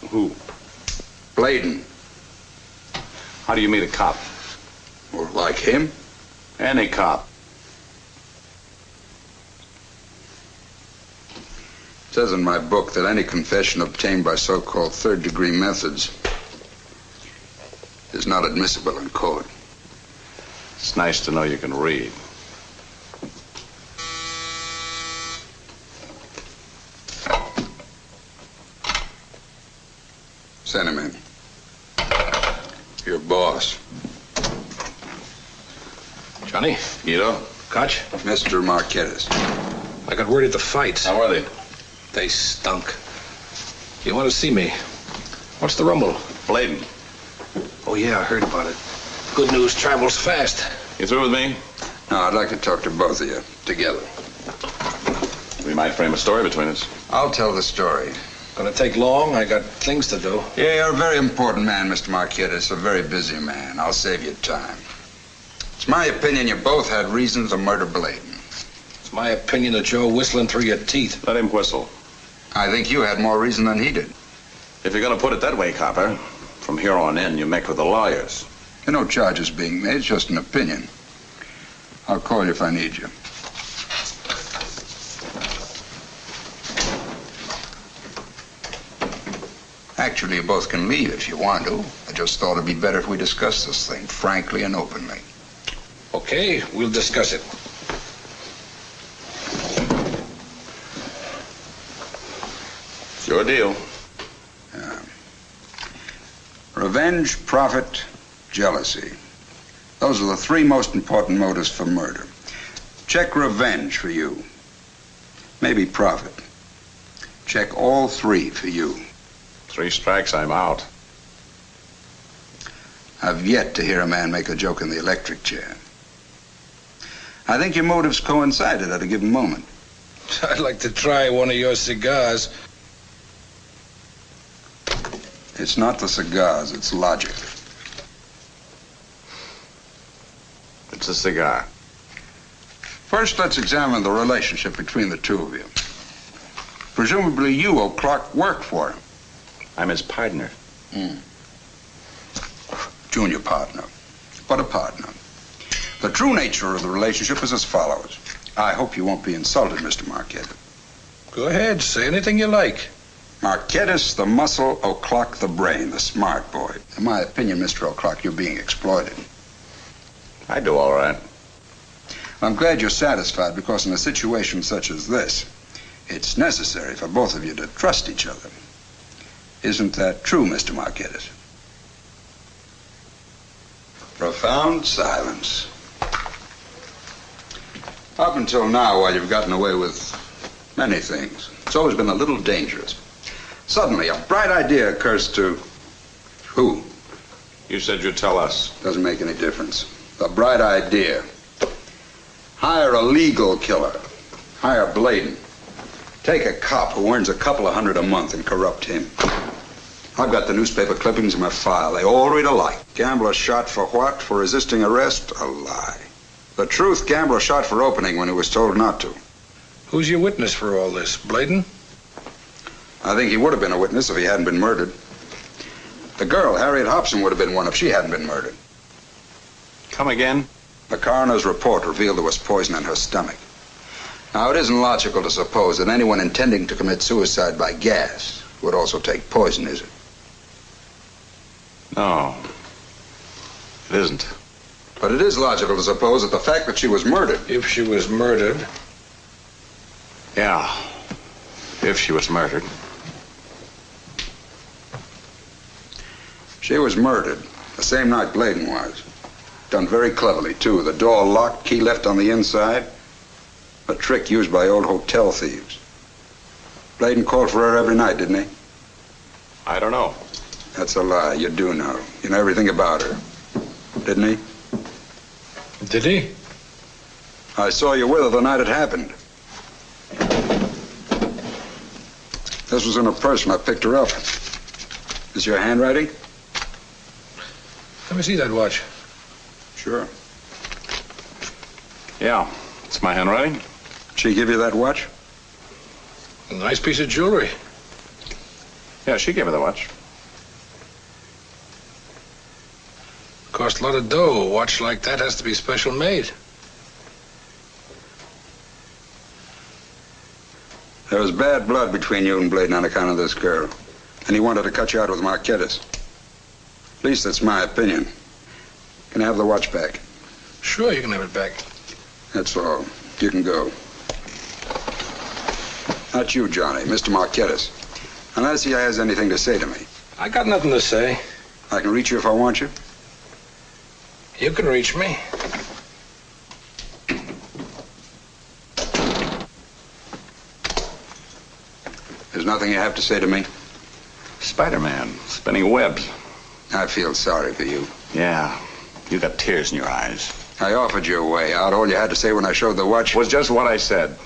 Who? Blayden. How do you meet a cop? Or like him? Any cop. It says in my book that any confession obtained by so-called third-degree methods is not admissible in court. It's nice to know you can read. Send him in. Your boss. Johnny? Guido? Koch? Mr. Marchettis. I got word at the fight. How are they? They stunk. You want to see me? What's the rumble? Blayden. Oh, yeah, I heard about it. Good news travels fast. You through with me? No, I'd like to talk to both of you together. We might frame a story between us. I'll tell the story. Gonna take long? I got things to do. Yeah, you're a very important man, Mr. Marchettis, a very busy man. I'll save you time. It's my opinion you both had reasons to murder Blayden. It's my opinion that you're whistling through your teeth. Let him whistle. I think you had more reason than he did. If you're gonna put it that way, Copper, from here on in, you make with the lawyers. There are no charges being made, it's just an opinion. I'll call you if I need you. Actually, you both can leave if you want to. I just thought it'd be better if we discussed this thing frankly and openly. Okay, we'll discuss it. It's your deal. Revenge, profit, jealousy. Those are the three most important motives for murder. Check revenge for you. Maybe profit. Check all three for you. 3 strikes, I'm out. I've yet to hear a man make a joke in the electric chair. I think your motives coincided at a given moment. I'd like to try one of your cigars. It's not the cigars, it's logic. It's a cigar. First, let's examine the relationship between the two of you. Presumably you, O'Clock, work for him. I'm his partner. Junior partner, but a partner. The true nature of the relationship is as follows. I hope you won't be insulted, Mr. Marchettis. Go ahead, say anything you like. Marchettis, the muscle, O'Clock, the brain, the smart boy. In my opinion, Mr. O'Clock, you're being exploited. I do all right. I'm glad you're satisfied because in a situation such as this, it's necessary for both of you to trust each other. Isn't that true, Mr. Marchettis? Profound silence. Up until now, while you've gotten away with many things, it's always been a little dangerous. Suddenly, a bright idea occurs to... Who? You said you'd tell us. Doesn't make any difference. A bright idea. Hire a legal killer. Hire Blayden. Take a cop who earns a couple of $100 a month and corrupt him. I've got the newspaper clippings in my file. They all read alike. Gambler shot for what? For resisting arrest? A lie. The truth, Gambler shot for opening when he was told not to. Who's your witness for all this? Blayden? I think he would have been a witness if he hadn't been murdered. The girl, Harriet Hobson, would have been one if she hadn't been murdered. Come again? The coroner's report revealed there was poison in her stomach. Now, it isn't logical to suppose that anyone intending to commit suicide by gas would also take poison, is it? No. It isn't. But it is logical to suppose that the fact that she was murdered... If she was murdered... Yeah. If she was murdered. She was murdered the same night Blayden was. Done very cleverly, too. The door locked, key left on the inside. A trick used by old hotel thieves. Blayden called for her every night, didn't he? I don't know. That's a lie. You do know. You know everything about her. Didn't he? Did he? I saw you with her the night it happened. This was in her purse when I picked her up. Is your handwriting? Let me see that watch. Sure. Yeah, it's my handwriting. She give you that watch? A nice piece of jewelry. Yeah, she gave me the watch. Cost a lot of dough. A watch like that has to be special made. There was bad blood between you and Blayden on account of this girl. And he wanted to cut you out with Marchettis. At least that's my opinion. Can I have the watch back? Sure, you can have it back. That's all. You can go. Not you, Johnny. Mr. Marchettis. Unless he has anything to say to me. I got nothing to say. I can reach you if I want you? You can reach me. There's nothing you have to say to me? Spider-Man, spinning webs. I feel sorry for you. Yeah, you got tears in your eyes. I offered you a way out. All you had to say when I showed the watch was just what I said.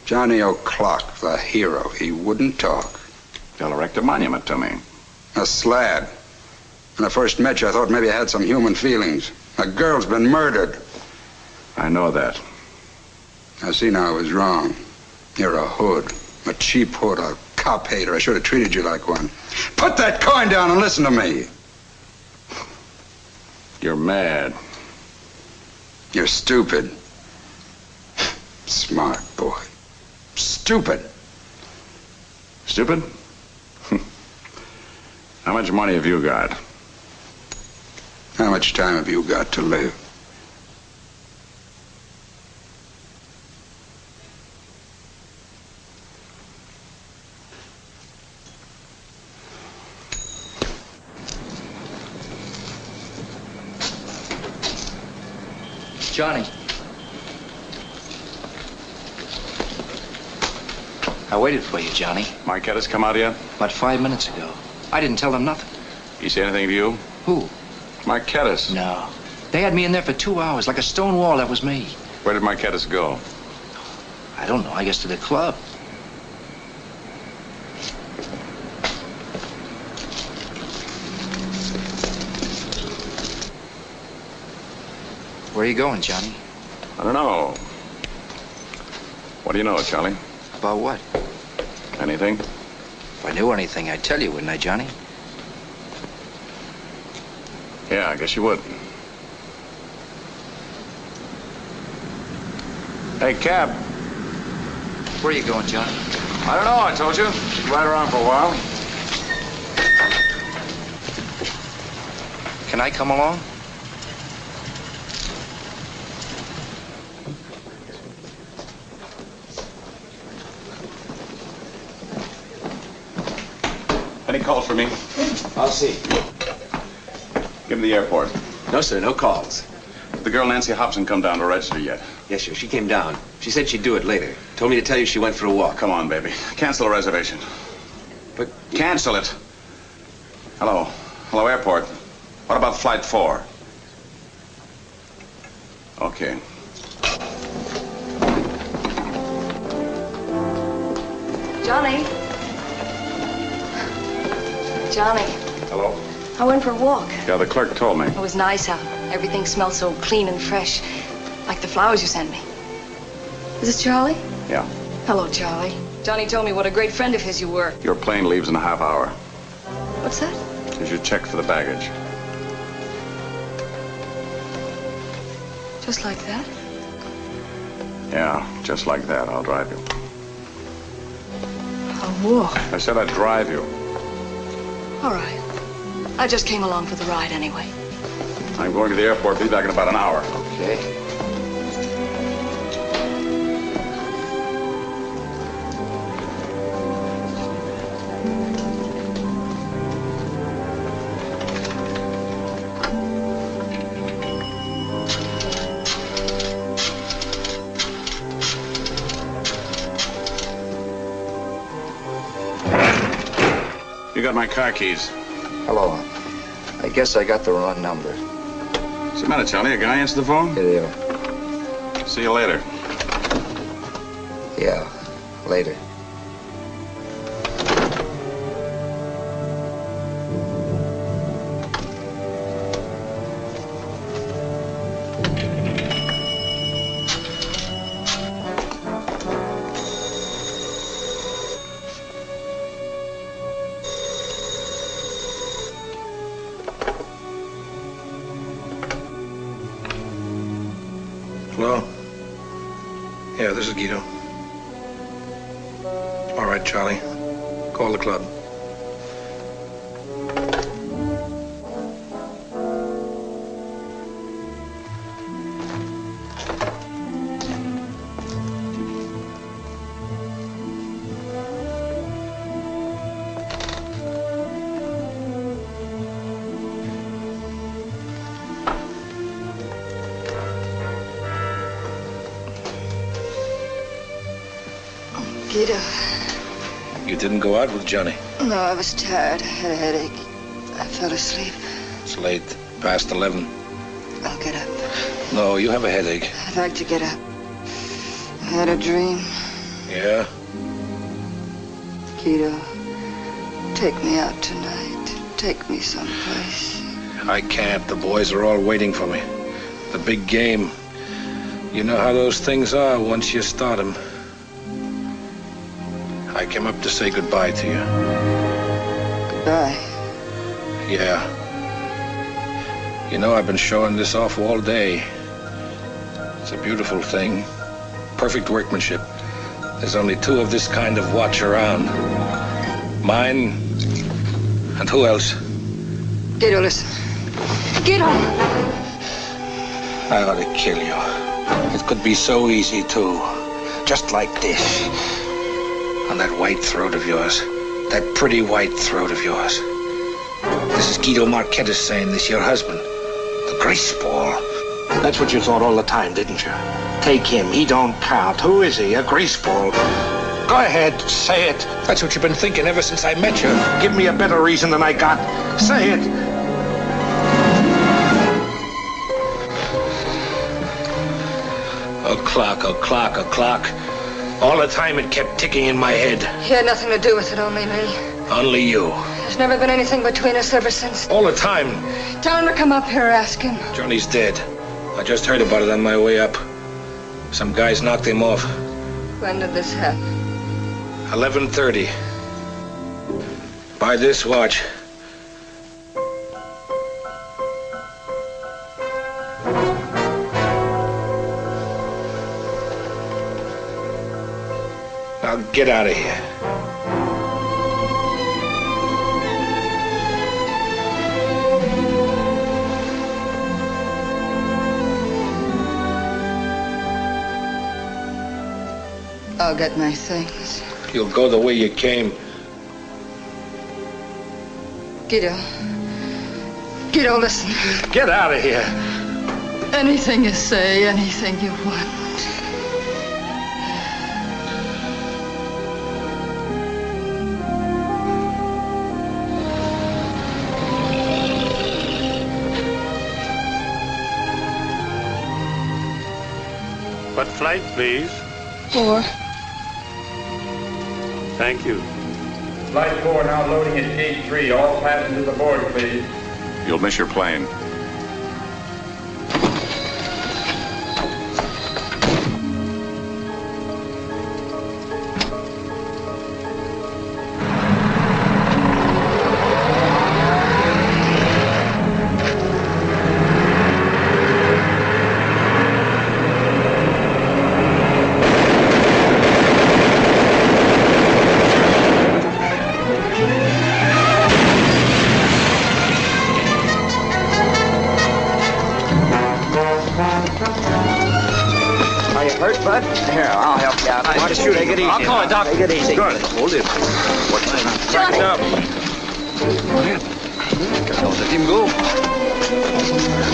Johnny O'Clock, the hero, he wouldn't talk. They'll erect a monument to me. A slab. When I first met you, I thought maybe I had some human feelings. A girl's been murdered. I know that. I see now I was wrong. You're a hood. A cheap hood, a cop hater. I should have treated you like one. Put that coin down and listen to me. You're mad. You're stupid. Smart boy. Stupid. Stupid? How much money have you got? How much time have you got to live? Johnny. I waited for you, Johnny. Marchettis come out yet? About 5 minutes ago. I didn't tell them nothing. He say anything to you? Who? Marchettis. No. They had me in there for 2 hours, like a stone wall. That was me. Where did Marchettis go? I don't know. I guess to the club. Where are you going, Johnny? I don't know. What do you know, Charlie? About what? Anything? If I knew anything, I'd tell you, wouldn't I, Johnny? Yeah, I guess you would. Hey, Cab. Where are you going, Johnny? I don't know, I told you. Ride around for a while. Can I come along? Any calls for me? I'll see. Give him the airport. No, sir, no calls. Did the girl Nancy Hobson come down to register yet? Yes, sir, she came down. She said she'd do it later. Told me to tell you she went for a walk. Come on, baby. Cancel the reservation. But... Cancel it. Hello. Hello, airport. What about flight 4? Okay. Johnny. Johnny. Hello? I went for a walk. Yeah, the clerk told me. It was nice out. Everything smelled so clean and fresh. Like the flowers you sent me. Is this Charlie? Yeah. Hello, Charlie. Johnny told me what a great friend of his you were. Your plane leaves in a half hour. What's that? Here's your check for the baggage. Just like that? Yeah, just like that. I'll drive you. A walk? I said I'd drive you. All right. I just came along for the ride anyway. I'm going to the airport. Be back in about an hour. Okay. You got my car keys. Hello. I guess I got the wrong number. What's the matter, Charlie? A guy answered the phone? Yeah. See you later. Yeah, later. Hello? Yeah, this is Guido. All right, Charlie. Call the club. Guido. You didn't go out with Johnny? No, I was tired. I had a headache. I fell asleep. It's late, past 11. I'll get up. No, you have a headache. I'd like to get up. I had a dream. Yeah? Guido, take me out tonight. Take me someplace. I can't. The boys are all waiting for me. The big game. You know how those things are once you start them. I came up to say goodbye to you. Goodbye? Yeah. You know, I've been showing this off all day. It's a beautiful thing. Perfect workmanship. There's only 2 of this kind of watch around. Mine, and who else? Guido, listen. Guido! I ought to kill you. It could be so easy, too. Just like this. On that white throat of yours. That pretty white throat of yours. This is Guido Marchettis saying this, your husband. The greaseball. That's what you thought all the time, didn't you? Take him. He don't count. Who is he? A greaseball. Go ahead. Say it. That's what you've been thinking ever since I met you. Give me a better reason than I got. Say it. A clock, a clock, a clock. All the time it kept ticking in my head. He had nothing to do with it, only me. Only you. There's never been anything between us ever since. All the time. Tell him to come up here, ask him. Johnny's dead. I just heard about it on my way up. Some guys knocked him off. When did this happen? 11:30. By this watch. Now get out of here. I'll get my things. You'll go the way you came. Guido. Guido, listen. Get out of here. Anything you say, anything you want. What flight, please? 4. Thank you. Flight 4 now loading at gate 3. All passengers aboard, please. You'll miss your plane. Here, I'll help you out. Watch it. Take it easy. I'll call a doctor. Take it easy. Good. Hold it. What's Johnny! up? Don't let him go.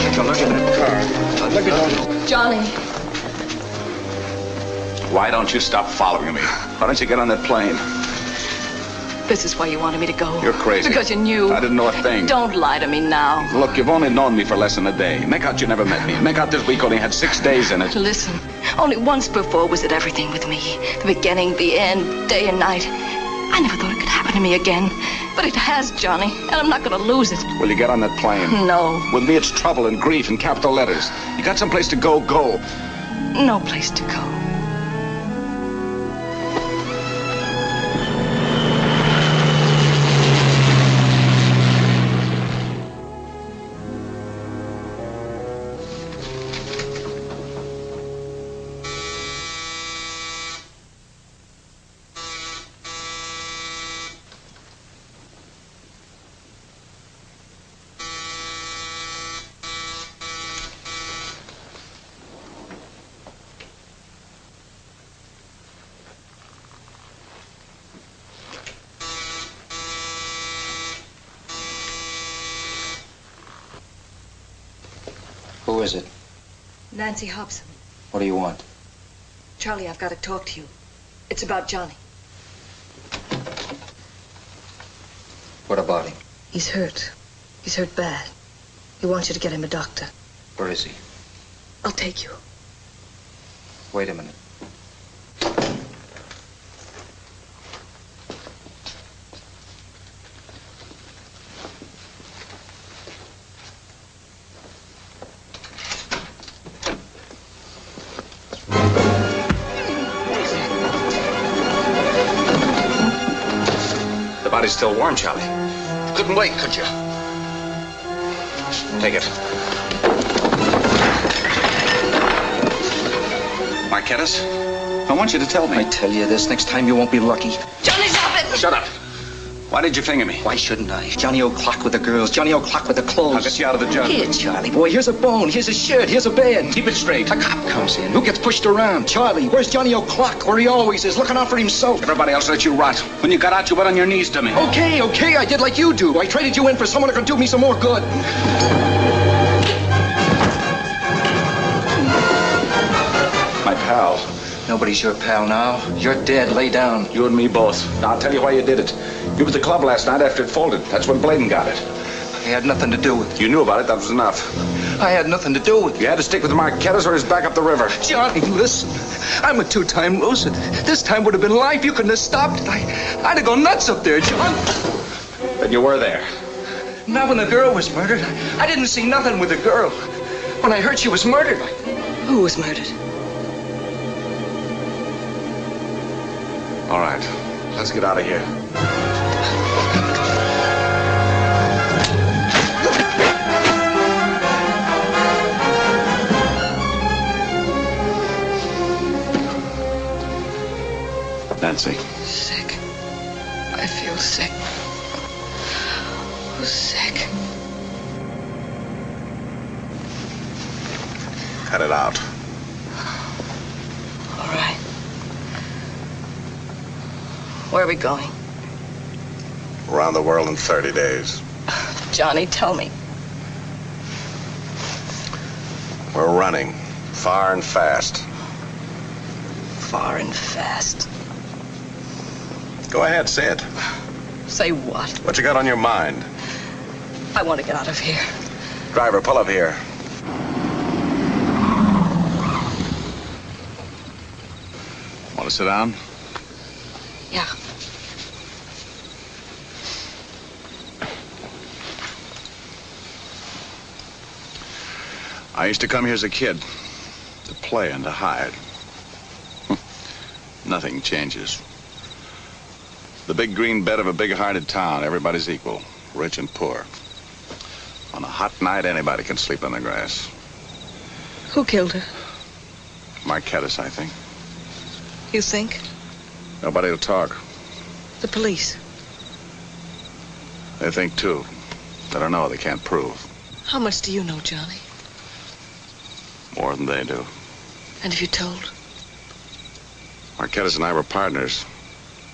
Take a look at that car. Look at Johnny. Why don't you stop following me? Why don't you get on that plane? This is why you wanted me to go. You're crazy. Because you knew. I didn't know a thing. Don't lie to me now. Look, you've only known me for less than a day. Make out you never met me. Make out this week only had 6 days in it. Listen, only once before was it everything with me. The beginning, the end, day and night. I never thought it could happen to me again. But it has, Johnny, and I'm not going to lose it. Will you get on that plane? No. With me, it's trouble and grief in capital letters. You got someplace to go, go. No place to go. Who is it? Nancy Hobson. What do you want? Charlie, I've got to talk to you. It's about Johnny. What about him? He's hurt. He's hurt bad. He wants you to get him a doctor. Where is he? I'll take you. Wait a minute. The body's still warm, Charlie. Couldn't wait, could you? Take it. Marchettis, I want you to tell me. I tell you this, next time you won't be lucky. Johnny, stop it! Shut up. Why did you finger me? Why shouldn't I? Johnny O'Clock with the girls, Johnny O'Clock with the clothes. I'll get you out of the jug. Here, Charlie, boy, here's a bone, here's a shirt, here's a bed. Keep it straight. A cop comes in. Who gets pushed around? Charlie, where's Johnny O'Clock? Where he always is, looking out for himself. Everybody else let you rot. When you got out, you went on your knees to me. Okay, I did like you do. I traded you in for someone who could do me some more good. My pal. Nobody's your pal now. You're dead. Lay down. You and me both. Now, I'll tell you why you did it. You were at the club last night after it folded. That's when Blayden got it. I had nothing to do with it. You knew about it. That was enough. I had nothing to do with it. You had to stick with Marchettis or he's back up the river. Johnny, listen. I'm a two-time loser. This time would have been life. You couldn't have stopped it. I'd have gone nuts up there, John. Then you were there. Not when the girl was murdered. I didn't see nothing with the girl. When I heard she was murdered, Who was murdered? All right. Let's get out of here. Nancy. Sick. I feel sick. Oh, sick. Cut it out. All right. Where are we going? Around the world in 30 days. Johnny, tell me. We're running. Far and fast. Far and fast. Go ahead, say it. Say what? What you got on your mind? I want to get out of here. Driver, pull up here. Want to sit down? Yeah. I used to come here as a kid to play and to hide. Nothing changes. The big green bed of a big-hearted town, everybody's equal, rich and poor. On a hot night, anybody can sleep in the grass. Who killed her? Marchettis, I think. You think? Nobody will talk. The police. They think, too. They don't know. They can't prove. How much do you know, Johnny? More than they do. And if you told? Marchettis and I were partners.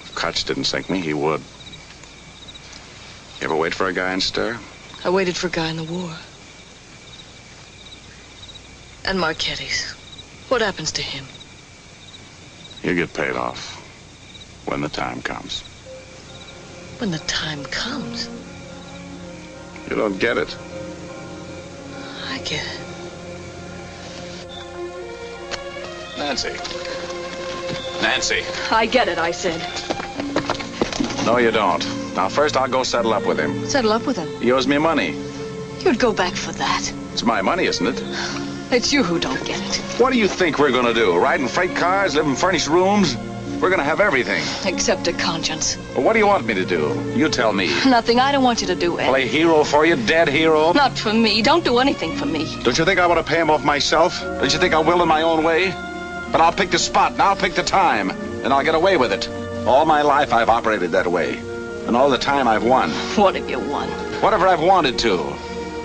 If Koch didn't sink me, he would. You ever wait for a guy in stir? I waited for a guy in the war. And Marchettis. What happens to him? You get paid off when the time comes. When the time comes? You don't get it. I get it. Nancy. Nancy. I get it, I said. No, you don't. Now, first, I'll go settle up with him. Settle up with him. He owes me money. You'd go back for that. It's my money, isn't it? It's you who don't get it. What do you think we're going to do? Ride in freight cars, live in furnished rooms? We're going to have everything. Except a conscience. Well, what do you want me to do? You tell me. Nothing. I don't want you to do it. Play hero for you, dead hero? Not for me. Don't do anything for me. Don't you think I want to pay him off myself? Don't you think I will in my own way? But I'll pick the spot and I'll pick the time. And I'll get away with it. All my life I've operated that way. And all the time I've won. What have you won? Whatever I've wanted to.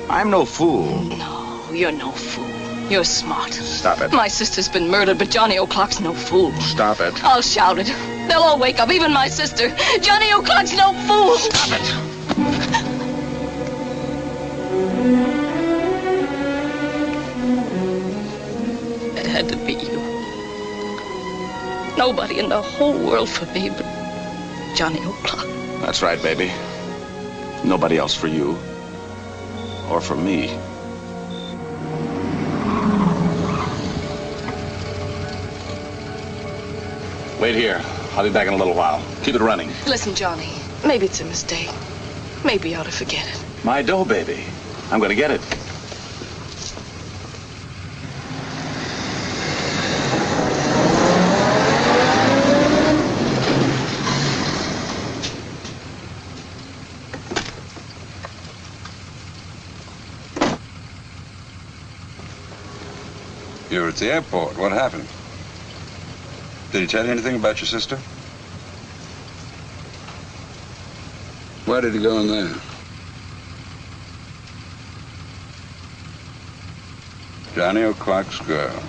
I'm no fool. No, you're no fool. You're smart. Stop it. My sister's been murdered, but Johnny O'Clock's no fool. Stop it. I'll shout it. They'll all wake up, even my sister. Johnny O'Clock's no fool. Stop it. It had to be you. Nobody in the whole world for me but Johnny O'Clock. That's right, baby. Nobody else for you. or for me. Wait here. I'll be back in a little while. Keep it running. Listen, Johnny, maybe it's a mistake. Maybe you ought to forget it. My dough, baby. I'm going to get it. You're at the airport. What happened? Did he tell you anything about your sister? Why did he go in there? Johnny O'Clock's girl.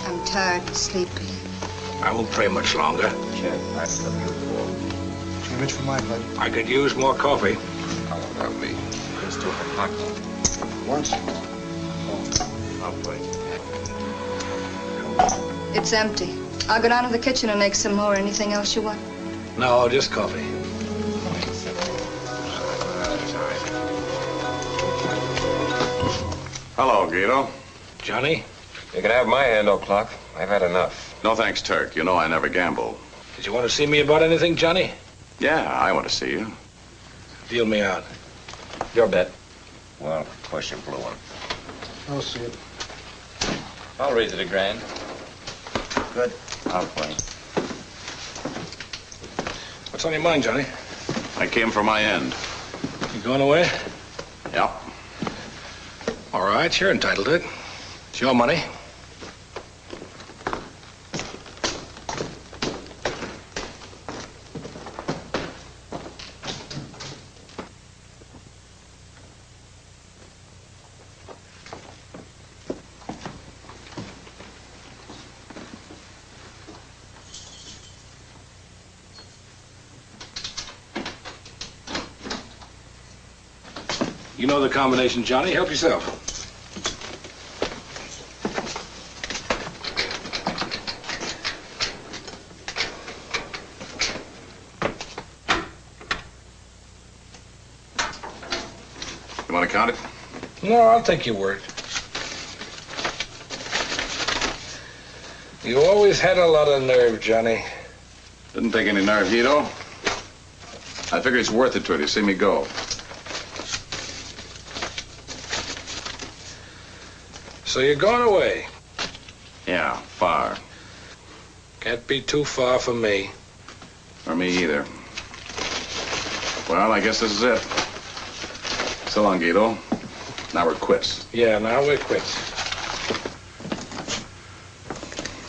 I'm tired and sleepy. I won't pray much longer. That's the beautiful. Too much for my blood. I could use more coffee. How about me? Let's do a hot once. I'll play. It's empty. I'll go down to the kitchen and make some more. Anything else you want? No, just coffee. Hello, Guido. Johnny? You can have my hand, O'Clock. I've had enough. No thanks, Turk. You know I never gamble. Did you want to see me about anything, Johnny? Yeah, I want to see you. Deal me out. Your bet. Well, of course you blew one. I'll see it. I'll raise it a grand. Good. I'll play. What's on your mind, Johnny? I came for my end. You going away? Yep. All right, you're entitled to it. It's your money. You know the combination, Johnny. Help yourself. You want to count it? No, I'll take your word. You always had a lot of nerve, Johnny. Didn't take any nerve, Guido. I figure it's worth it to you to see me go. So you're going away? Yeah, far. Can't be too far from me. Or me either. Well, I guess this is it. So long, Guido. Now we're quits. Yeah, now we're quits.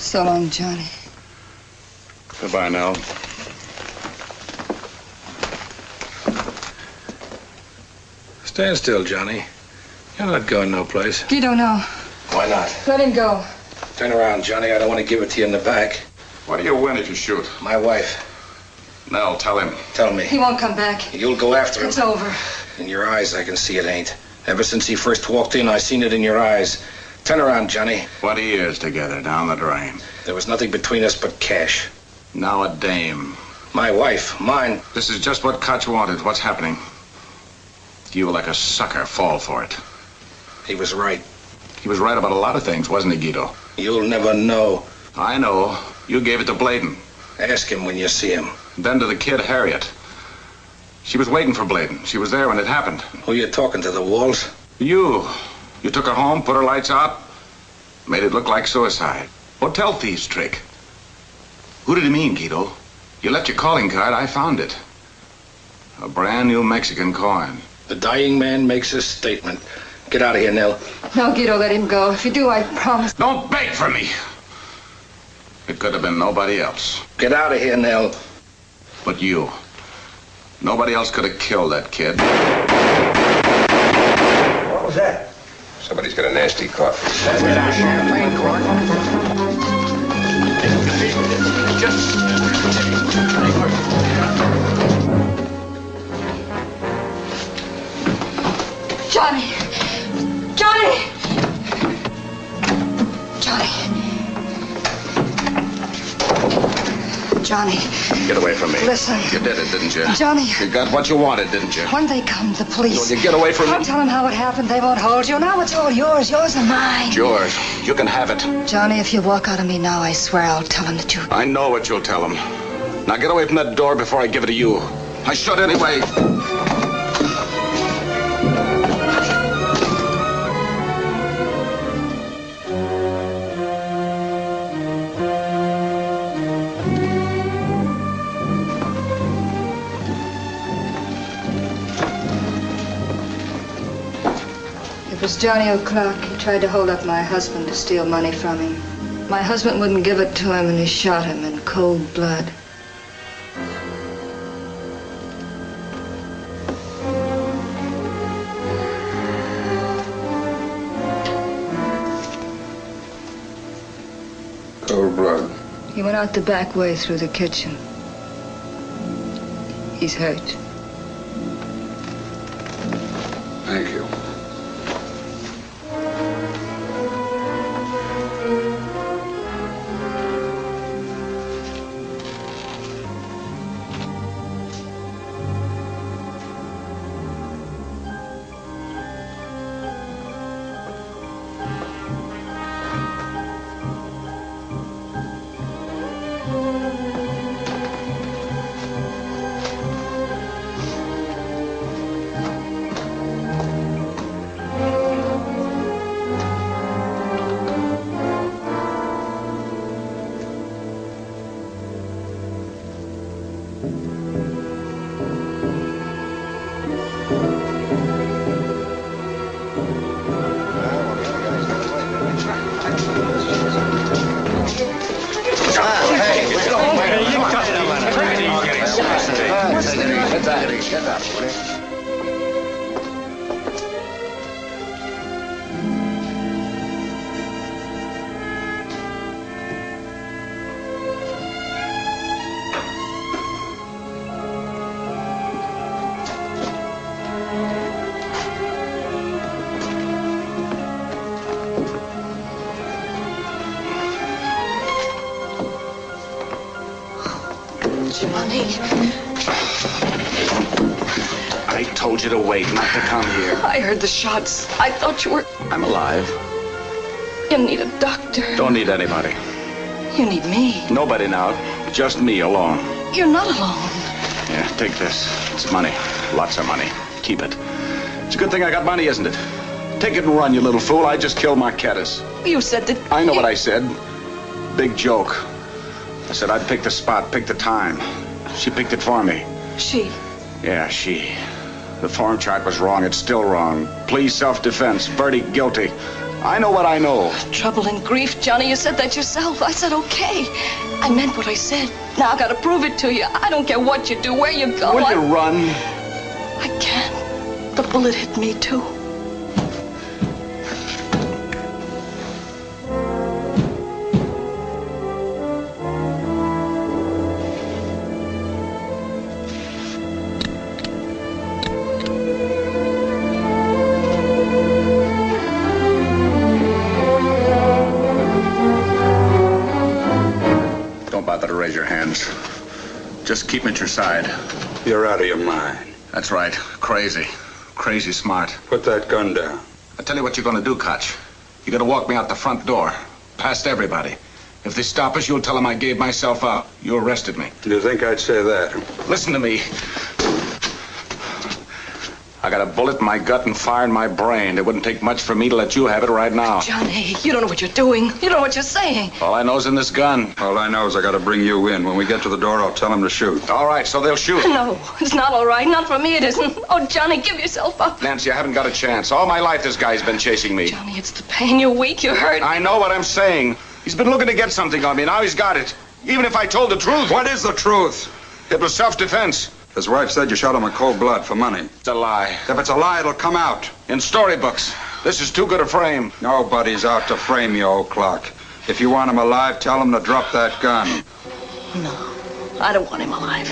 So long, Johnny. Goodbye, Nelle. Stand still, Johnny. You're not going no place. Guido, no. Why not? Let him go. Turn around, Johnny. I don't want to give it to you in the back. What do you win if you shoot? My wife. Nelle, tell him. Tell me. He won't come back. You'll go after him. It's over. In your eyes, I can see it ain't. Ever since he first walked in, I seen it in your eyes. Turn around, Johnny. 20 years together down the drain. There was nothing between us but cash. Now a dame. My wife, mine. This is just what Koch wanted. What's happening? You, like a sucker, fall for it. He was right. He was right about a lot of things, wasn't he, Guido? You'll never know. I know. You gave it to Blayden. Ask him when you see him. Then to the kid, Harriet. She was waiting for Blayden. She was there when it happened. Who you talking to, the walls? You. You took her home, put her lights out, made it look like suicide. Hotel thieves trick. Who did he mean, Guido? You left your calling card, I found it. A brand new Mexican coin. The dying man makes a statement. Get out of here, Nelle. No, Guido, let him go. If you do, I promise. Don't beg for me. It could have been nobody else. Get out of here, Nelle. But you. Nobody else could have killed that kid. was that? Somebody's got a nasty cough. That's a champagne cork. Johnny! Johnny! Johnny! Johnny. Get away from me. Listen. You did it, didn't you? Johnny. You got what you wanted, didn't you? When they come, the police. Will you get away from me? I'll tell them how it happened. They won't hold you. Now it's all yours. Yours and mine. It's yours. You can have it. Johnny, if you walk out on me now, I swear I'll tell them that you... I know what you'll tell them. Now get away from that door before I give it to you. I should anyway. It was Johnny O'Clock. He tried to hold up my husband to steal money from him. My husband wouldn't give it to him, and he shot him in cold blood. Cold blood. He went out the back way through the kitchen. He's hurt. Thank you. I told you to wait, not to come here. I heard the shots. I thought you were... I'm alive. You need a doctor. Don't need anybody. You need me. Nobody now. Just me alone. You're not alone. Yeah, take this. It's money. Lots of money. Keep it. It's a good thing I got money, isn't it? Take it and run, you little fool. I just killed Marchettis. You said that... I know what I said. Big joke. I said I'd pick the spot, pick the time. She picked it for me. She? Yeah, she. The form chart was wrong. It's still wrong. Plea self-defense. Verdict guilty. I know what I know. Trouble and grief, Johnny. You said that yourself. I said okay. I meant what I said. Now I gotta prove it to you. I don't care what you do, where you go. Will you run? I can't. The bullet hit me, too. Raise your hands. Just keep 'em at your side. You're out of your mind. That's right. Crazy. Crazy smart. Put that gun down. I tell you what you're gonna do, Koch. You're gonna walk me out the front door. Past everybody. If they stop us, you'll tell them I gave myself out. You arrested me. Do you think I'd say that? Listen to me. I got a bullet in my gut and fire in my brain. It wouldn't take much for me to let you have it right now. Johnny, you don't know what you're doing. You don't know what you're saying. All I know is in this gun. All I know is I gotta bring you in. When we get to the door, I'll tell them to shoot. All right, so they'll shoot. No, it's not all right. Not for me, it isn't. Oh, Johnny, give yourself up. Nancy, I haven't got a chance. All my life, this guy's been chasing me. Johnny, it's the pain. You're weak. You're hurt. I know what I'm saying. He's been looking to get something on me. Now he's got it. Even if I told the truth. What is the truth? It was self-defense. His wife said you shot him in cold blood for money. It's a lie. If it's a lie, it'll come out. In storybooks. This is too good a frame. Nobody's out to frame you, O'Clock. If you want him alive, tell him to drop that gun. No, I don't want him alive.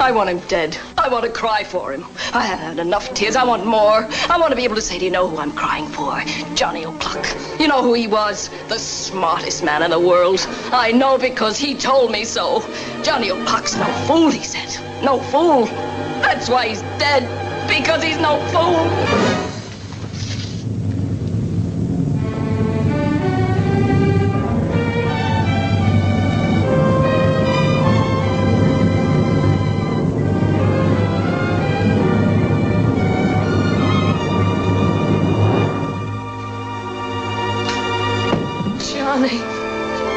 I want him dead. I want to cry for him. I haven't had enough tears. I want more. I want to be able to say, do you know who I'm crying for? Johnny O'Clock. You know who he was? The smartest man in the world. I know because he told me so. Johnny O'Clock's no fool, he said. No fool. That's why he's dead. Because he's no fool.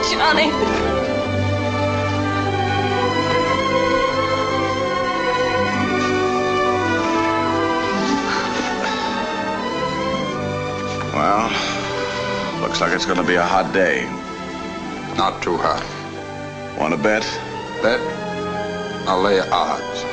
Johnny. Well, looks like it's going to be a hot day. Not too hot. Want to bet? Bet? I'll lay odds.